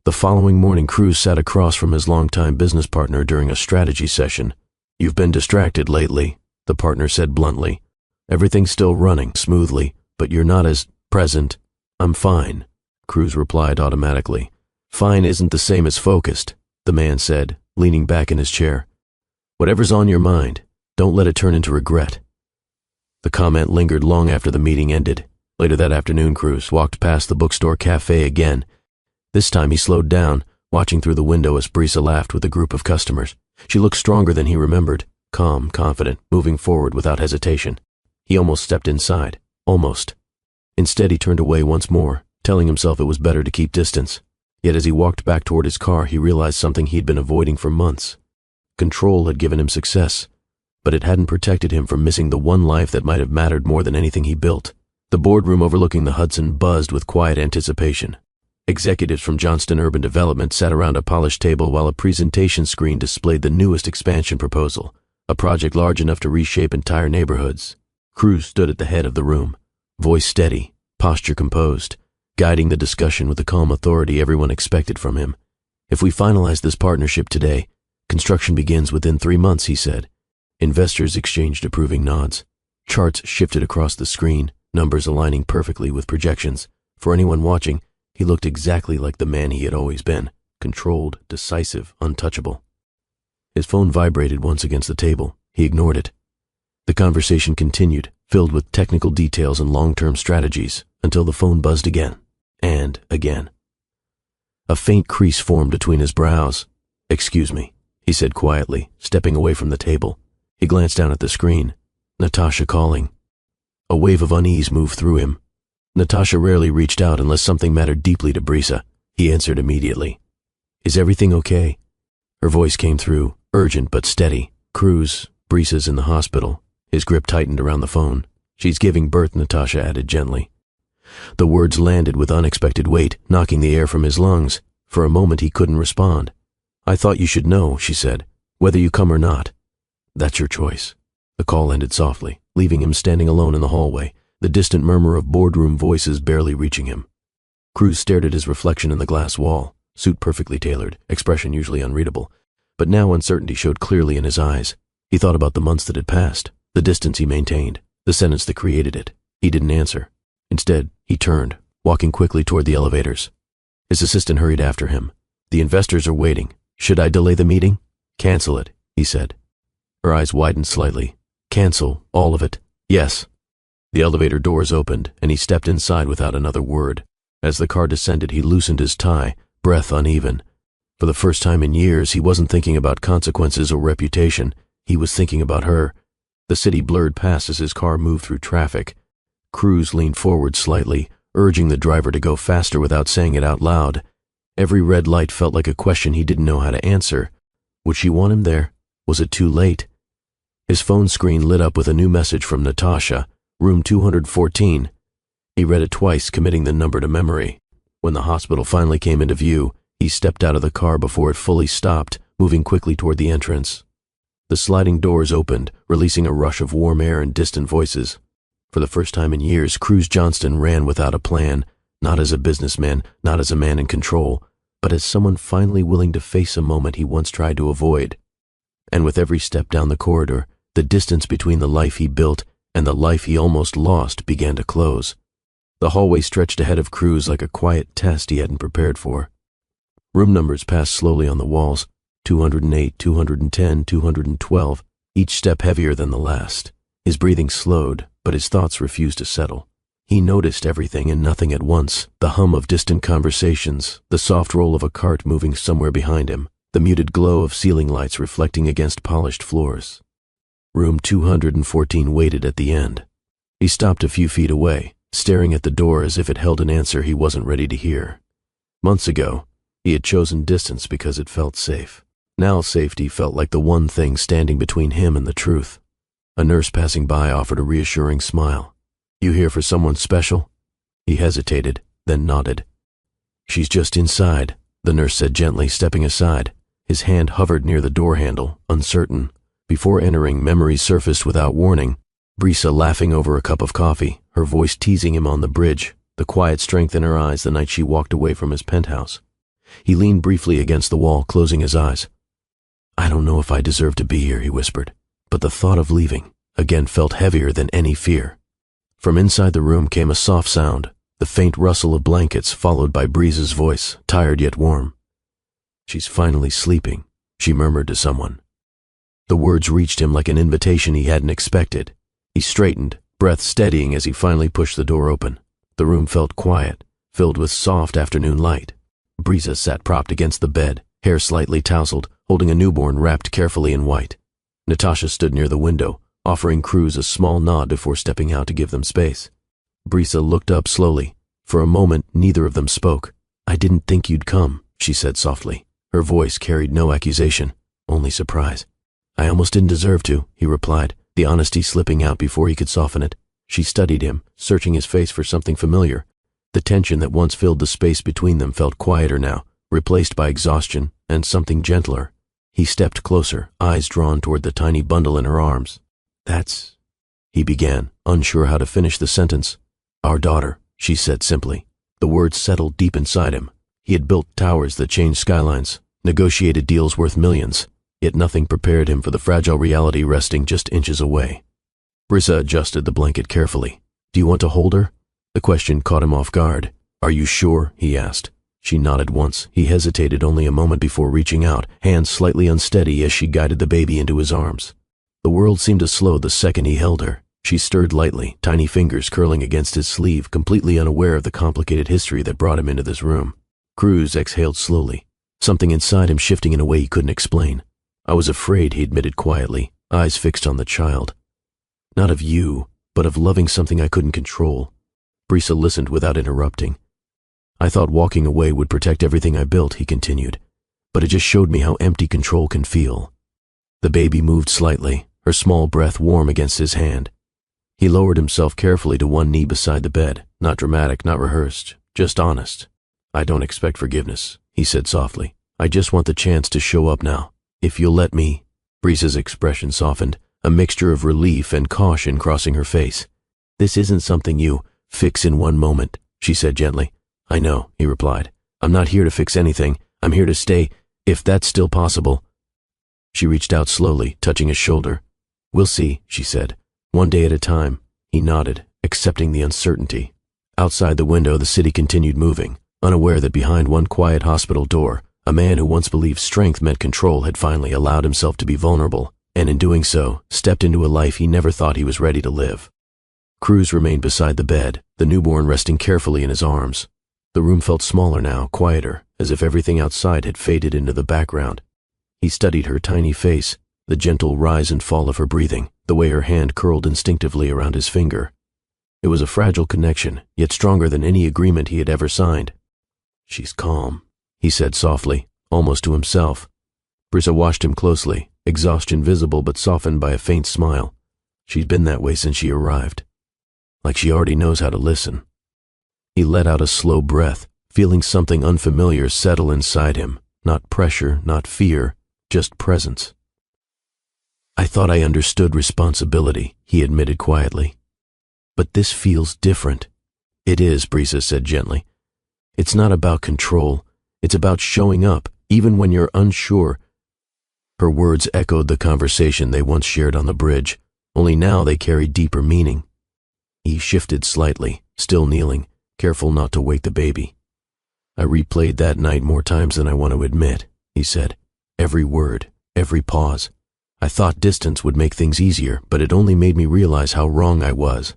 The following morning, Cruz sat across from his longtime business partner during a strategy session. "You've been distracted lately," the partner said bluntly. "Everything's still running smoothly, but you're not as present." "I'm fine," Cruz replied automatically. "Fine isn't the same as focused," the man said, leaning back in his chair. "Whatever's on your mind, don't let it turn into regret." The comment lingered long after the meeting ended. Later that afternoon, Cruz walked past the bookstore cafe again. This time he slowed down, watching through the window as Brisa laughed with a group of customers. She looked stronger than he remembered, calm, confident, moving forward without hesitation. He almost stepped inside. Almost. Instead, he turned away once more, telling himself it was better to keep distance. Yet as he walked back toward his car, he realized something he'd been avoiding for months. Control had given him success, but it hadn't protected him from missing the one life that might have mattered more than anything he built. The boardroom overlooking the Hudson buzzed with quiet anticipation. Executives from Johnston Urban Development sat around a polished table while a presentation screen displayed the newest expansion proposal, a project large enough to reshape entire neighborhoods. Cruz stood at the head of the room, voice steady, posture composed, guiding the discussion with the calm authority everyone expected from him. "If we finalize this partnership today, construction begins within 3 months," he said. Investors exchanged approving nods. Charts shifted across the screen, numbers aligning perfectly with projections. For anyone watching, he looked exactly like the man he had always been, controlled, decisive, untouchable. His phone vibrated once against the table. He ignored it. The conversation continued, filled with technical details and long-term strategies, until the phone buzzed again, and again. A faint crease formed between his brows. "Excuse me," he said quietly, stepping away from the table. He glanced down at the screen. Natasha calling. A wave of unease moved through him. Natasha rarely reached out unless something mattered deeply to Brisa. He answered immediately. "Is everything okay?" Her voice came through, urgent but steady. "Cruz, Brisa's in the hospital." His grip tightened around the phone. "She's giving birth," Natasha added gently. The words landed with unexpected weight, knocking the air from his lungs. For a moment he couldn't respond. "I thought you should know," she said, "whether you come or not." "That's your choice." The call ended softly, leaving him standing alone in the hallway, the distant murmur of boardroom voices barely reaching him. Cruz stared at his reflection in the glass wall, suit perfectly tailored, expression usually unreadable, but now uncertainty showed clearly in his eyes. He thought about the months that had passed, the distance he maintained, the sentence that created it. He didn't answer. Instead, he turned, walking quickly toward the elevators. His assistant hurried after him. "The investors are waiting. Should I delay the meeting?" "Cancel it," he said. Her eyes widened slightly. "Cancel all of it?" "Yes." The elevator doors opened, and he stepped inside without another word. As the car descended, he loosened his tie, breath uneven. For the first time in years, he wasn't thinking about consequences or reputation. He was thinking about her. The city blurred past as his car moved through traffic. Cruz leaned forward slightly, urging the driver to go faster without saying it out loud. Every red light felt like a question he didn't know how to answer. Would she want him there? Was it too late? His phone screen lit up with a new message from Natasha, room 214. He read it twice, committing the number to memory. When the hospital finally came into view, he stepped out of the car before it fully stopped, moving quickly toward the entrance. The sliding doors opened, releasing a rush of warm air and distant voices. For the first time in years, Cruz Johnston ran without a plan, not as a businessman, not as a man in control, but as someone finally willing to face a moment he once tried to avoid. And with every step down the corridor, the distance between the life he built and the life he almost lost began to close. The hallway stretched ahead of Cruz like a quiet test he hadn't prepared for. Room numbers passed slowly on the walls, 208, 210, 212, each step heavier than the last. His breathing slowed, but his thoughts refused to settle. He noticed everything and nothing at once, the hum of distant conversations, the soft roll of a cart moving somewhere behind him, the muted glow of ceiling lights reflecting against polished floors. Room 214 waited at the end. He stopped a few feet away, staring at the door as if it held an answer he wasn't ready to hear. Months ago, he had chosen distance because it felt safe. Now safety felt like the one thing standing between him and the truth. A nurse passing by offered a reassuring smile. "You here for someone special?" He hesitated, then nodded. "She's just inside," the nurse said gently, stepping aside. His hand hovered near the door handle, uncertain. Before entering, memories surfaced without warning. Brisa laughing over a cup of coffee, her voice teasing him on the bridge, the quiet strength in her eyes the night she walked away from his penthouse. He leaned briefly against the wall, closing his eyes. "I don't know if I deserve to be here," he whispered, but the thought of leaving again felt heavier than any fear. From inside the room came a soft sound, the faint rustle of blankets followed by Brisa's voice, tired yet warm. "She's finally sleeping," she murmured to someone. The words reached him like an invitation he hadn't expected. He straightened, breath steadying as he finally pushed the door open. The room felt quiet, filled with soft afternoon light. Brisa sat propped against the bed, hair slightly tousled, holding a newborn wrapped carefully in white. Natasha stood near the window, offering Cruz a small nod before stepping out to give them space. Brisa looked up slowly. For a moment, neither of them spoke. "I didn't think you'd come," she said softly. Her voice carried no accusation, only surprise. "I almost didn't deserve to," he replied, the honesty slipping out before he could soften it. She studied him, searching his face for something familiar. The tension that once filled the space between them felt quieter now, replaced by exhaustion and something gentler. He stepped closer, eyes drawn toward the tiny bundle in her arms. "That's—" he began, unsure how to finish the sentence. "Our daughter," she said simply. The words settled deep inside him. He had built towers that changed skylines, negotiated deals worth millions, yet nothing prepared him for the fragile reality resting just inches away. Brisa adjusted the blanket carefully. "Do you want to hold her?" The question caught him off guard. "Are you sure?" he asked. She nodded once. He hesitated only a moment before reaching out, hands slightly unsteady as she guided the baby into his arms. The world seemed to slow the second he held her. She stirred lightly, tiny fingers curling against his sleeve, completely unaware of the complicated history that brought him into this room. Cruz exhaled slowly, something inside him shifting in a way he couldn't explain. "I was afraid," he admitted quietly, eyes fixed on the child. "Not of you, but of loving something I couldn't control." Brisa listened without interrupting. "I thought walking away would protect everything I built," he continued, "but it just showed me how empty control can feel." The baby moved slightly, her small breath warm against his hand. He lowered himself carefully to one knee beside the bed, not dramatic, not rehearsed, just honest. "I don't expect forgiveness," he said softly. "I just want the chance to show up now. If you'll let me." Brisa's expression softened, a mixture of relief and caution crossing her face. "This isn't something you fix in one moment," she said gently. "I know," he replied. "I'm not here to fix anything. I'm here to stay, if that's still possible." She reached out slowly, touching his shoulder. "We'll see," she said. "One day at a time." He nodded, accepting the uncertainty. Outside the window, the city continued moving, unaware that behind one quiet hospital door, a man who once believed strength meant control had finally allowed himself to be vulnerable, and in doing so, stepped into a life he never thought he was ready to live. Cruz remained beside the bed, the newborn resting carefully in his arms. The room felt smaller now, quieter, as if everything outside had faded into the background. He studied her tiny face, the gentle rise and fall of her breathing, the way her hand curled instinctively around his finger. It was a fragile connection, yet stronger than any agreement he had ever signed. "She's calm," he said softly, almost to himself. Brisa watched him closely, exhaustion visible but softened by a faint smile. She's been that way since she arrived. Like she already knows how to listen. He let out a slow breath, feeling something unfamiliar settle inside him. Not pressure, not fear, just presence. "I thought I understood responsibility," he admitted quietly. "But this feels different." "It is," Brisa said gently. "It's not about control. It's about showing up, even when you're unsure." Her words echoed the conversation they once shared on the bridge, only now they carried deeper meaning. He shifted slightly, still kneeling, careful not to wake the baby. "I replayed that night more times than I want to admit," he said. "Every word, every pause. I thought distance would make things easier, but it only made me realize how wrong I was."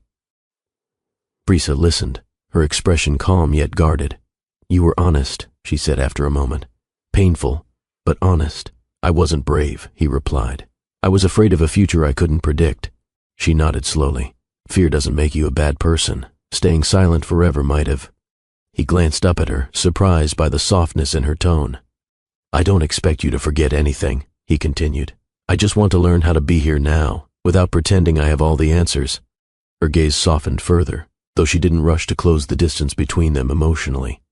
Brisa listened, her expression calm yet guarded. "You were honest," she said after a moment. "Painful, but honest." "I wasn't brave," he replied. "I was afraid of a future I couldn't predict." She nodded slowly. Fear doesn't make you a bad person. Staying silent forever might have. He glanced up at her, surprised by the softness in her tone. I don't expect you to forget anything, he continued. I just want to learn how to be here now, without pretending I have all the answers. Her gaze softened further, though she didn't rush to close the distance between them emotionally.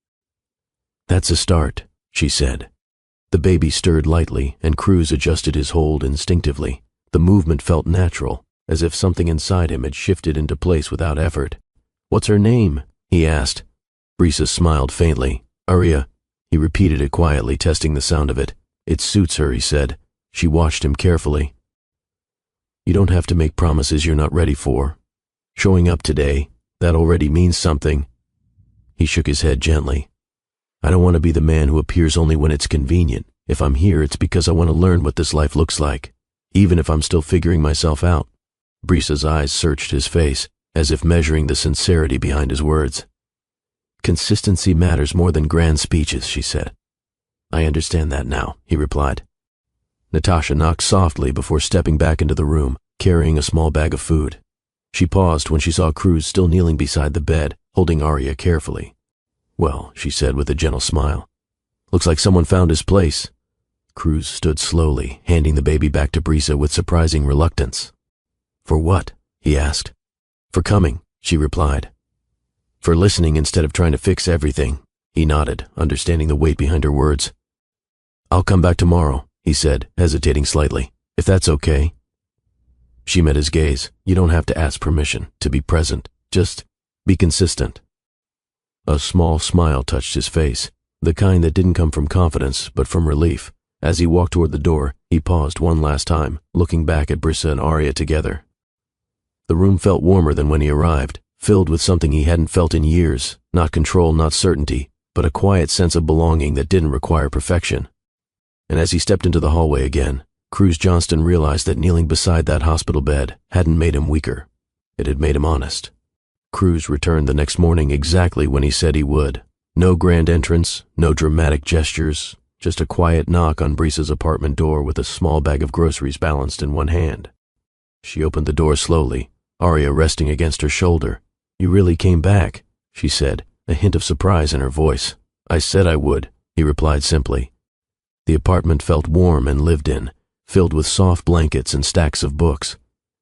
That's a start, she said. The baby stirred lightly, and Cruz adjusted his hold instinctively. The movement felt natural, as if something inside him had shifted into place without effort. What's her name? He asked. Brisa smiled faintly. Aria. He repeated it quietly, testing the sound of it. It suits her, he said. She watched him carefully. You don't have to make promises you're not ready for. Showing up today, that already means something. He shook his head gently. I don't want to be the man who appears only when it's convenient. If I'm here, it's because I want to learn what this life looks like, even if I'm still figuring myself out. Brisa's eyes searched his face, as if measuring the sincerity behind his words. Consistency matters more than grand speeches, she said. I understand that now, he replied. Natasha knocked softly before stepping back into the room, carrying a small bag of food. She paused when she saw Cruz still kneeling beside the bed, holding Aria carefully. Well, she said with a gentle smile. Looks like someone found his place. Cruz stood slowly, handing the baby back to Brisa with surprising reluctance. For what? He asked. For coming, she replied. For listening instead of trying to fix everything, he nodded, understanding the weight behind her words. I'll come back tomorrow, he said, hesitating slightly, if that's okay. She met his gaze. You don't have to ask permission to be present. Just be consistent. A small smile touched his face, the kind that didn't come from confidence, but from relief. As he walked toward the door, he paused one last time, looking back at Brisa and Aria together. The room felt warmer than when he arrived, filled with something he hadn't felt in years, not control, not certainty, but a quiet sense of belonging that didn't require perfection. And as he stepped into the hallway again, Cruz Johnston realized that kneeling beside that hospital bed hadn't made him weaker. It had made him honest. Cruz returned the next morning exactly when he said he would. No grand entrance, no dramatic gestures, just a quiet knock on Brisa's apartment door with a small bag of groceries balanced in one hand. She opened the door slowly, Aria resting against her shoulder. You really came back, she said, a hint of surprise in her voice. I said I would, he replied simply. The apartment felt warm and lived in, filled with soft blankets and stacks of books.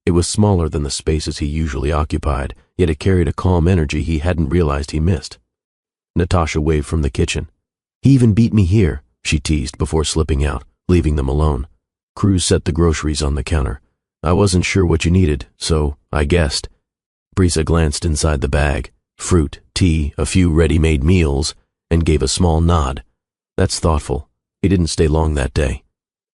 It was smaller than the spaces he usually occupied, yet it carried a calm energy he hadn't realized he missed. Natasha waved from the kitchen. He even beat me here, she teased before slipping out, leaving them alone. Cruz set the groceries on the counter. I wasn't sure what you needed, so I guessed. Brisa glanced inside the bag. Fruit, tea, a few ready-made meals, and gave a small nod. That's thoughtful. He didn't stay long that day.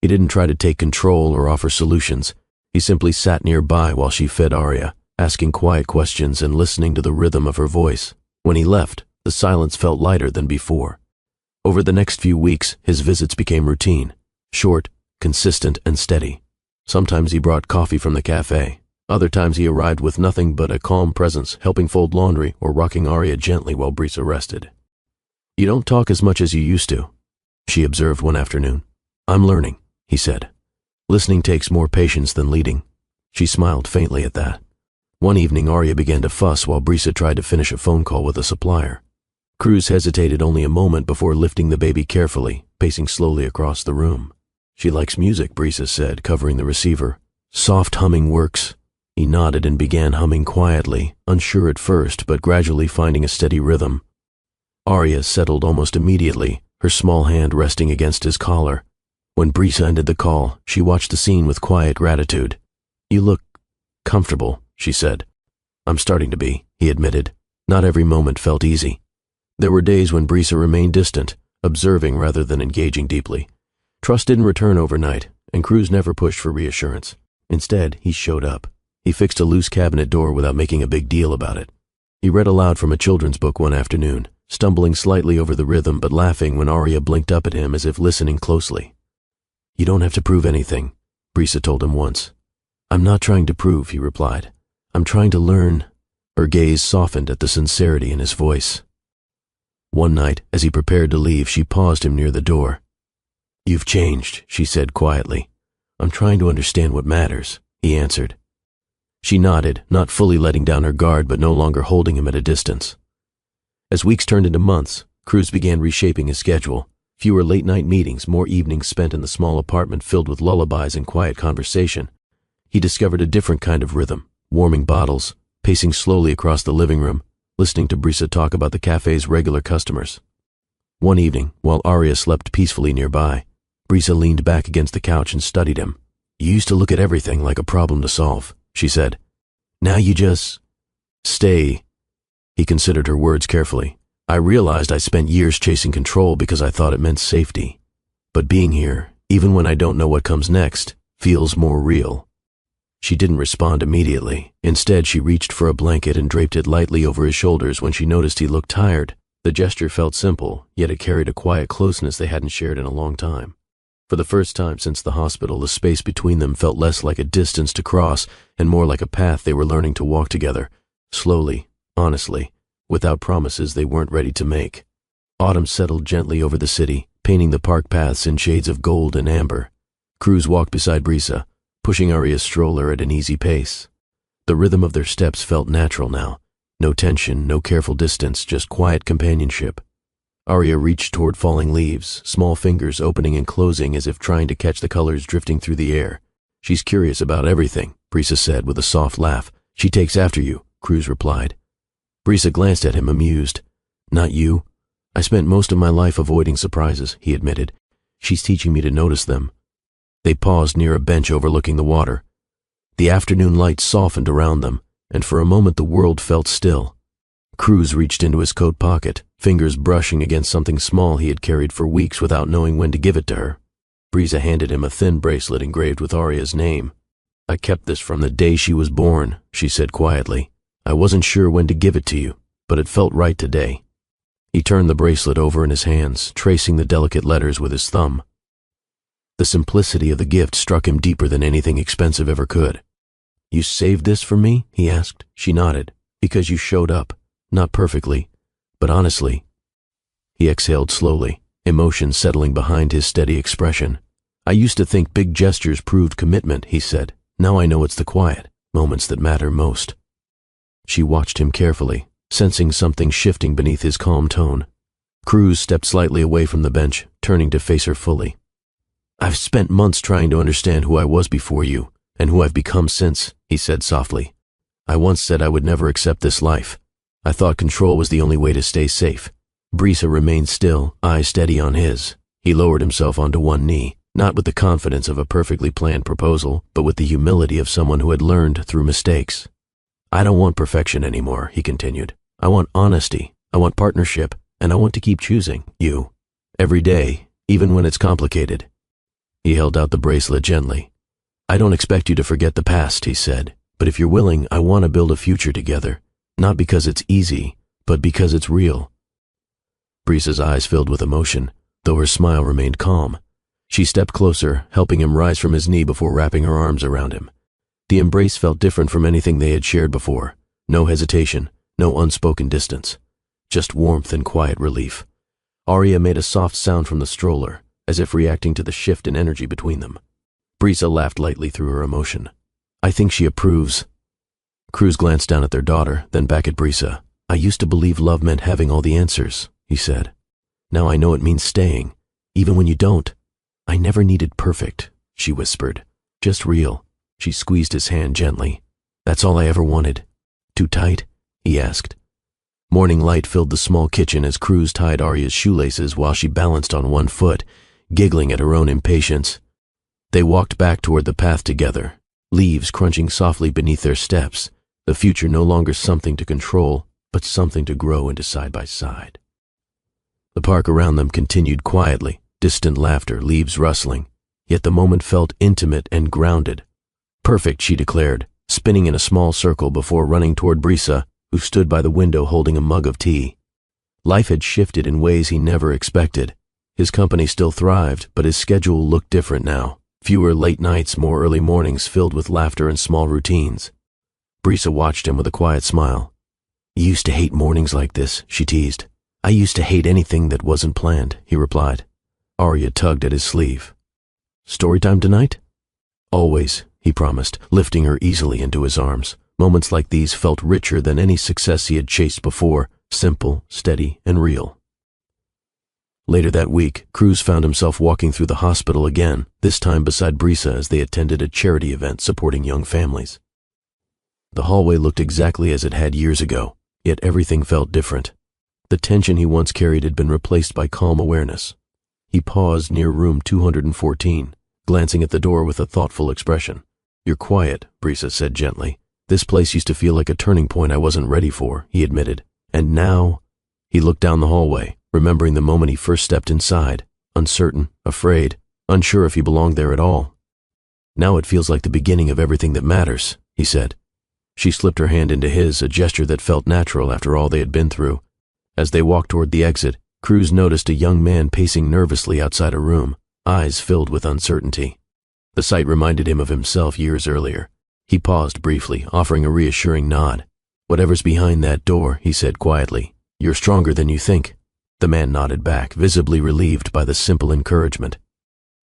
He didn't try to take control or offer solutions. He simply sat nearby while she fed Aria, asking quiet questions and listening to the rhythm of her voice. When he left, the silence felt lighter than before. Over the next few weeks, his visits became routine, short, consistent, and steady. Sometimes he brought coffee from the cafe. Other times he arrived with nothing but a calm presence, helping fold laundry or rocking Aria gently while Brisa rested. You don't talk as much as you used to, she observed one afternoon. I'm learning, he said. Listening takes more patience than leading. She smiled faintly at that. One evening, Aria began to fuss while Brisa tried to finish a phone call with a supplier. Cruz hesitated only a moment before lifting the baby carefully, pacing slowly across the room. She likes music, Brisa said, covering the receiver. Soft humming works. He nodded and began humming quietly, unsure at first, but gradually finding a steady rhythm. Aria settled almost immediately, her small hand resting against his collar. When Brisa ended the call, she watched the scene with quiet gratitude. You look comfortable, she said. I'm starting to be, he admitted. Not every moment felt easy. There were days when Brisa remained distant, observing rather than engaging deeply. Trust didn't return overnight, and Cruz never pushed for reassurance. Instead, he showed up. He fixed a loose cabinet door without making a big deal about it. He read aloud from a children's book one afternoon, stumbling slightly over the rhythm but laughing when Aria blinked up at him as if listening closely. You don't have to prove anything, Brisa told him once. I'm not trying to prove, he replied. I'm trying to learn. Her gaze softened at the sincerity in his voice. One night, as he prepared to leave, she paused him near the door. You've changed, she said quietly. I'm trying to understand what matters, he answered. She nodded, not fully letting down her guard but no longer holding him at a distance. As weeks turned into months, Cruz began reshaping his schedule. Fewer late-night meetings, more evenings spent in the small apartment filled with lullabies and quiet conversation. He discovered a different kind of rhythm, warming bottles, pacing slowly across the living room, listening to Brisa talk about the cafe's regular customers. One evening, while Arya slept peacefully nearby, Brisa leaned back against the couch and studied him. "You used to look at everything like a problem to solve," she said. "Now you just stay." He considered her words carefully. "I realized I spent years chasing control because I thought it meant safety. But being here, even when I don't know what comes next, feels more real." She didn't respond immediately. Instead, she reached for a blanket and draped it lightly over his shoulders when she noticed he looked tired. The gesture felt simple, yet it carried a quiet closeness they hadn't shared in a long time. For the first time since the hospital, the space between them felt less like a distance to cross and more like a path they were learning to walk together, slowly, honestly, without promises they weren't ready to make. Autumn settled gently over the city, painting the park paths in shades of gold and amber. Cruz walked beside Brisa, pushing Arya's stroller at an easy pace. The rhythm of their steps felt natural now. No tension, no careful distance, just quiet companionship. Arya reached toward falling leaves, small fingers opening and closing as if trying to catch the colors drifting through the air. "She's curious about everything," Brisa said with a soft laugh. "She takes after you," Cruz replied. Brisa glanced at him, amused. "Not you. I spent most of my life avoiding surprises," he admitted. "She's teaching me to notice them." They paused near a bench overlooking the water. The afternoon light softened around them, and for a moment the world felt still. Cruz reached into his coat pocket, fingers brushing against something small he had carried for weeks without knowing when to give it to her. Brisa handed him a thin bracelet engraved with Arya's name. "I kept this from the day she was born," she said quietly. "I wasn't sure when to give it to you, but it felt right today." He turned the bracelet over in his hands, tracing the delicate letters with his thumb. The simplicity of the gift struck him deeper than anything expensive ever could. "You saved this for me?" he asked. She nodded. "Because you showed up. Not perfectly, but honestly." He exhaled slowly, emotion settling behind his steady expression. "I used to think big gestures proved commitment," he said. "Now I know it's the quiet moments that matter most." She watched him carefully, sensing something shifting beneath his calm tone. Cruz stepped slightly away from the bench, turning to face her fully. "I've spent months trying to understand who I was before you, and who I've become since," he said softly. "I once said I would never accept this life. I thought control was the only way to stay safe." Brisa remained still, eyes steady on his. He lowered himself onto one knee, not with the confidence of a perfectly planned proposal, but with the humility of someone who had learned through mistakes. "I don't want perfection anymore," he continued. "I want honesty, I want partnership, and I want to keep choosing you. Every day, even when it's complicated." He held out the bracelet gently. "I don't expect you to forget the past," he said, "but if you're willing, I want to build a future together. Not because it's easy, but because it's real." Brisa's eyes filled with emotion, though her smile remained calm. She stepped closer, helping him rise from his knee before wrapping her arms around him. The embrace felt different from anything they had shared before. No hesitation, no unspoken distance. Just warmth and quiet relief. Arya made a soft sound from the stroller, as if reacting to the shift in energy between them. Brisa laughed lightly through her emotion. "I think she approves." Cruz glanced down at their daughter, then back at Brisa. "I used to believe love meant having all the answers," he said. "Now I know it means staying, even when you don't." "I never needed perfect," she whispered. "Just real." She squeezed his hand gently. "That's all I ever wanted." "Too tight?" he asked. Morning light filled the small kitchen as Cruz tied Arya's shoelaces while she balanced on one foot, giggling at her own impatience. They walked back toward the path together, leaves crunching softly beneath their steps, the future no longer something to control, but something to grow into side by side. The park around them continued quietly, distant laughter, leaves rustling, yet the moment felt intimate and grounded. "Perfect," she declared, spinning in a small circle before running toward Brisa, who stood by the window holding a mug of tea. Life had shifted in ways he never expected. His company still thrived, but his schedule looked different now. Fewer late nights, more early mornings filled with laughter and small routines. Brisa watched him with a quiet smile. "You used to hate mornings like this," she teased. "I used to hate anything that wasn't planned," he replied. Arya tugged at his sleeve. "Story time tonight?" "Always," he promised, lifting her easily into his arms. Moments like these felt richer than any success he had chased before, simple, steady, and real. Later that week, Cruz found himself walking through the hospital again, this time beside Brisa as they attended a charity event supporting young families. The hallway looked exactly as it had years ago, yet everything felt different. The tension he once carried had been replaced by calm awareness. He paused near room 214, glancing at the door with a thoughtful expression. "You're quiet," Brisa said gently. "This place used to feel like a turning point I wasn't ready for," he admitted. "And now—" He looked down the hallway, remembering the moment he first stepped inside, uncertain, afraid, unsure if he belonged there at all. "Now it feels like the beginning of everything that matters," he said. She slipped her hand into his, a gesture that felt natural after all they had been through. As they walked toward the exit, Cruz noticed a young man pacing nervously outside a room, eyes filled with uncertainty. The sight reminded him of himself years earlier. He paused briefly, offering a reassuring nod. "Whatever's behind that door," he said quietly, "you're stronger than you think." The man nodded back, visibly relieved by the simple encouragement.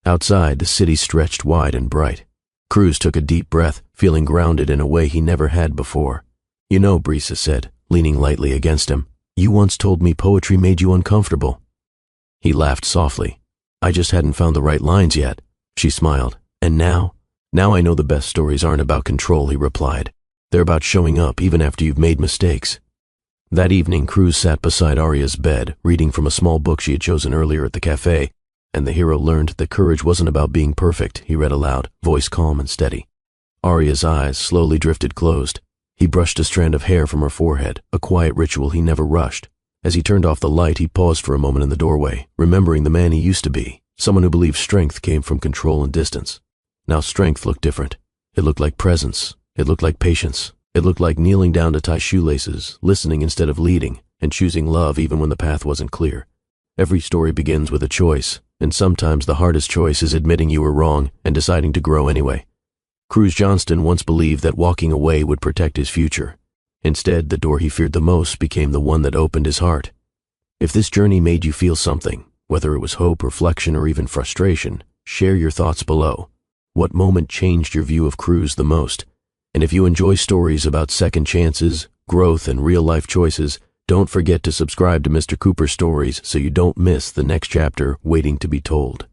Outside, the city stretched wide and bright. Cruz took a deep breath, feeling grounded in a way he never had before. "You know," Brisa said, leaning lightly against him, "you once told me poetry made you uncomfortable." He laughed softly. "I just hadn't found the right lines yet." She smiled. "And now? Now I know the best stories aren't about control," he replied. "They're about showing up even after you've made mistakes." That evening, Cruz sat beside Arya's bed, reading from a small book she had chosen earlier at the cafe, and the hero learned that courage wasn't about being perfect, he read aloud, voice calm and steady. Arya's eyes slowly drifted closed. He brushed a strand of hair from her forehead, a quiet ritual he never rushed. As he turned off the light, he paused for a moment in the doorway, remembering the man he used to be, someone who believed strength came from control and distance. Now strength looked different. It looked like presence. It looked like patience. It looked like kneeling down to tie shoelaces, listening instead of leading, and choosing love even when the path wasn't clear. Every story begins with a choice, and sometimes the hardest choice is admitting you were wrong and deciding to grow anyway. Cruz Johnston once believed that walking away would protect his future. Instead, the door he feared the most became the one that opened his heart. If this journey made you feel something, whether it was hope, reflection, or even frustration, share your thoughts below. What moment changed your view of Cruz the most? And if you enjoy stories about second chances, growth, and real-life choices, don't forget to subscribe to Mr. Cooper Stories so you don't miss the next chapter waiting to be told.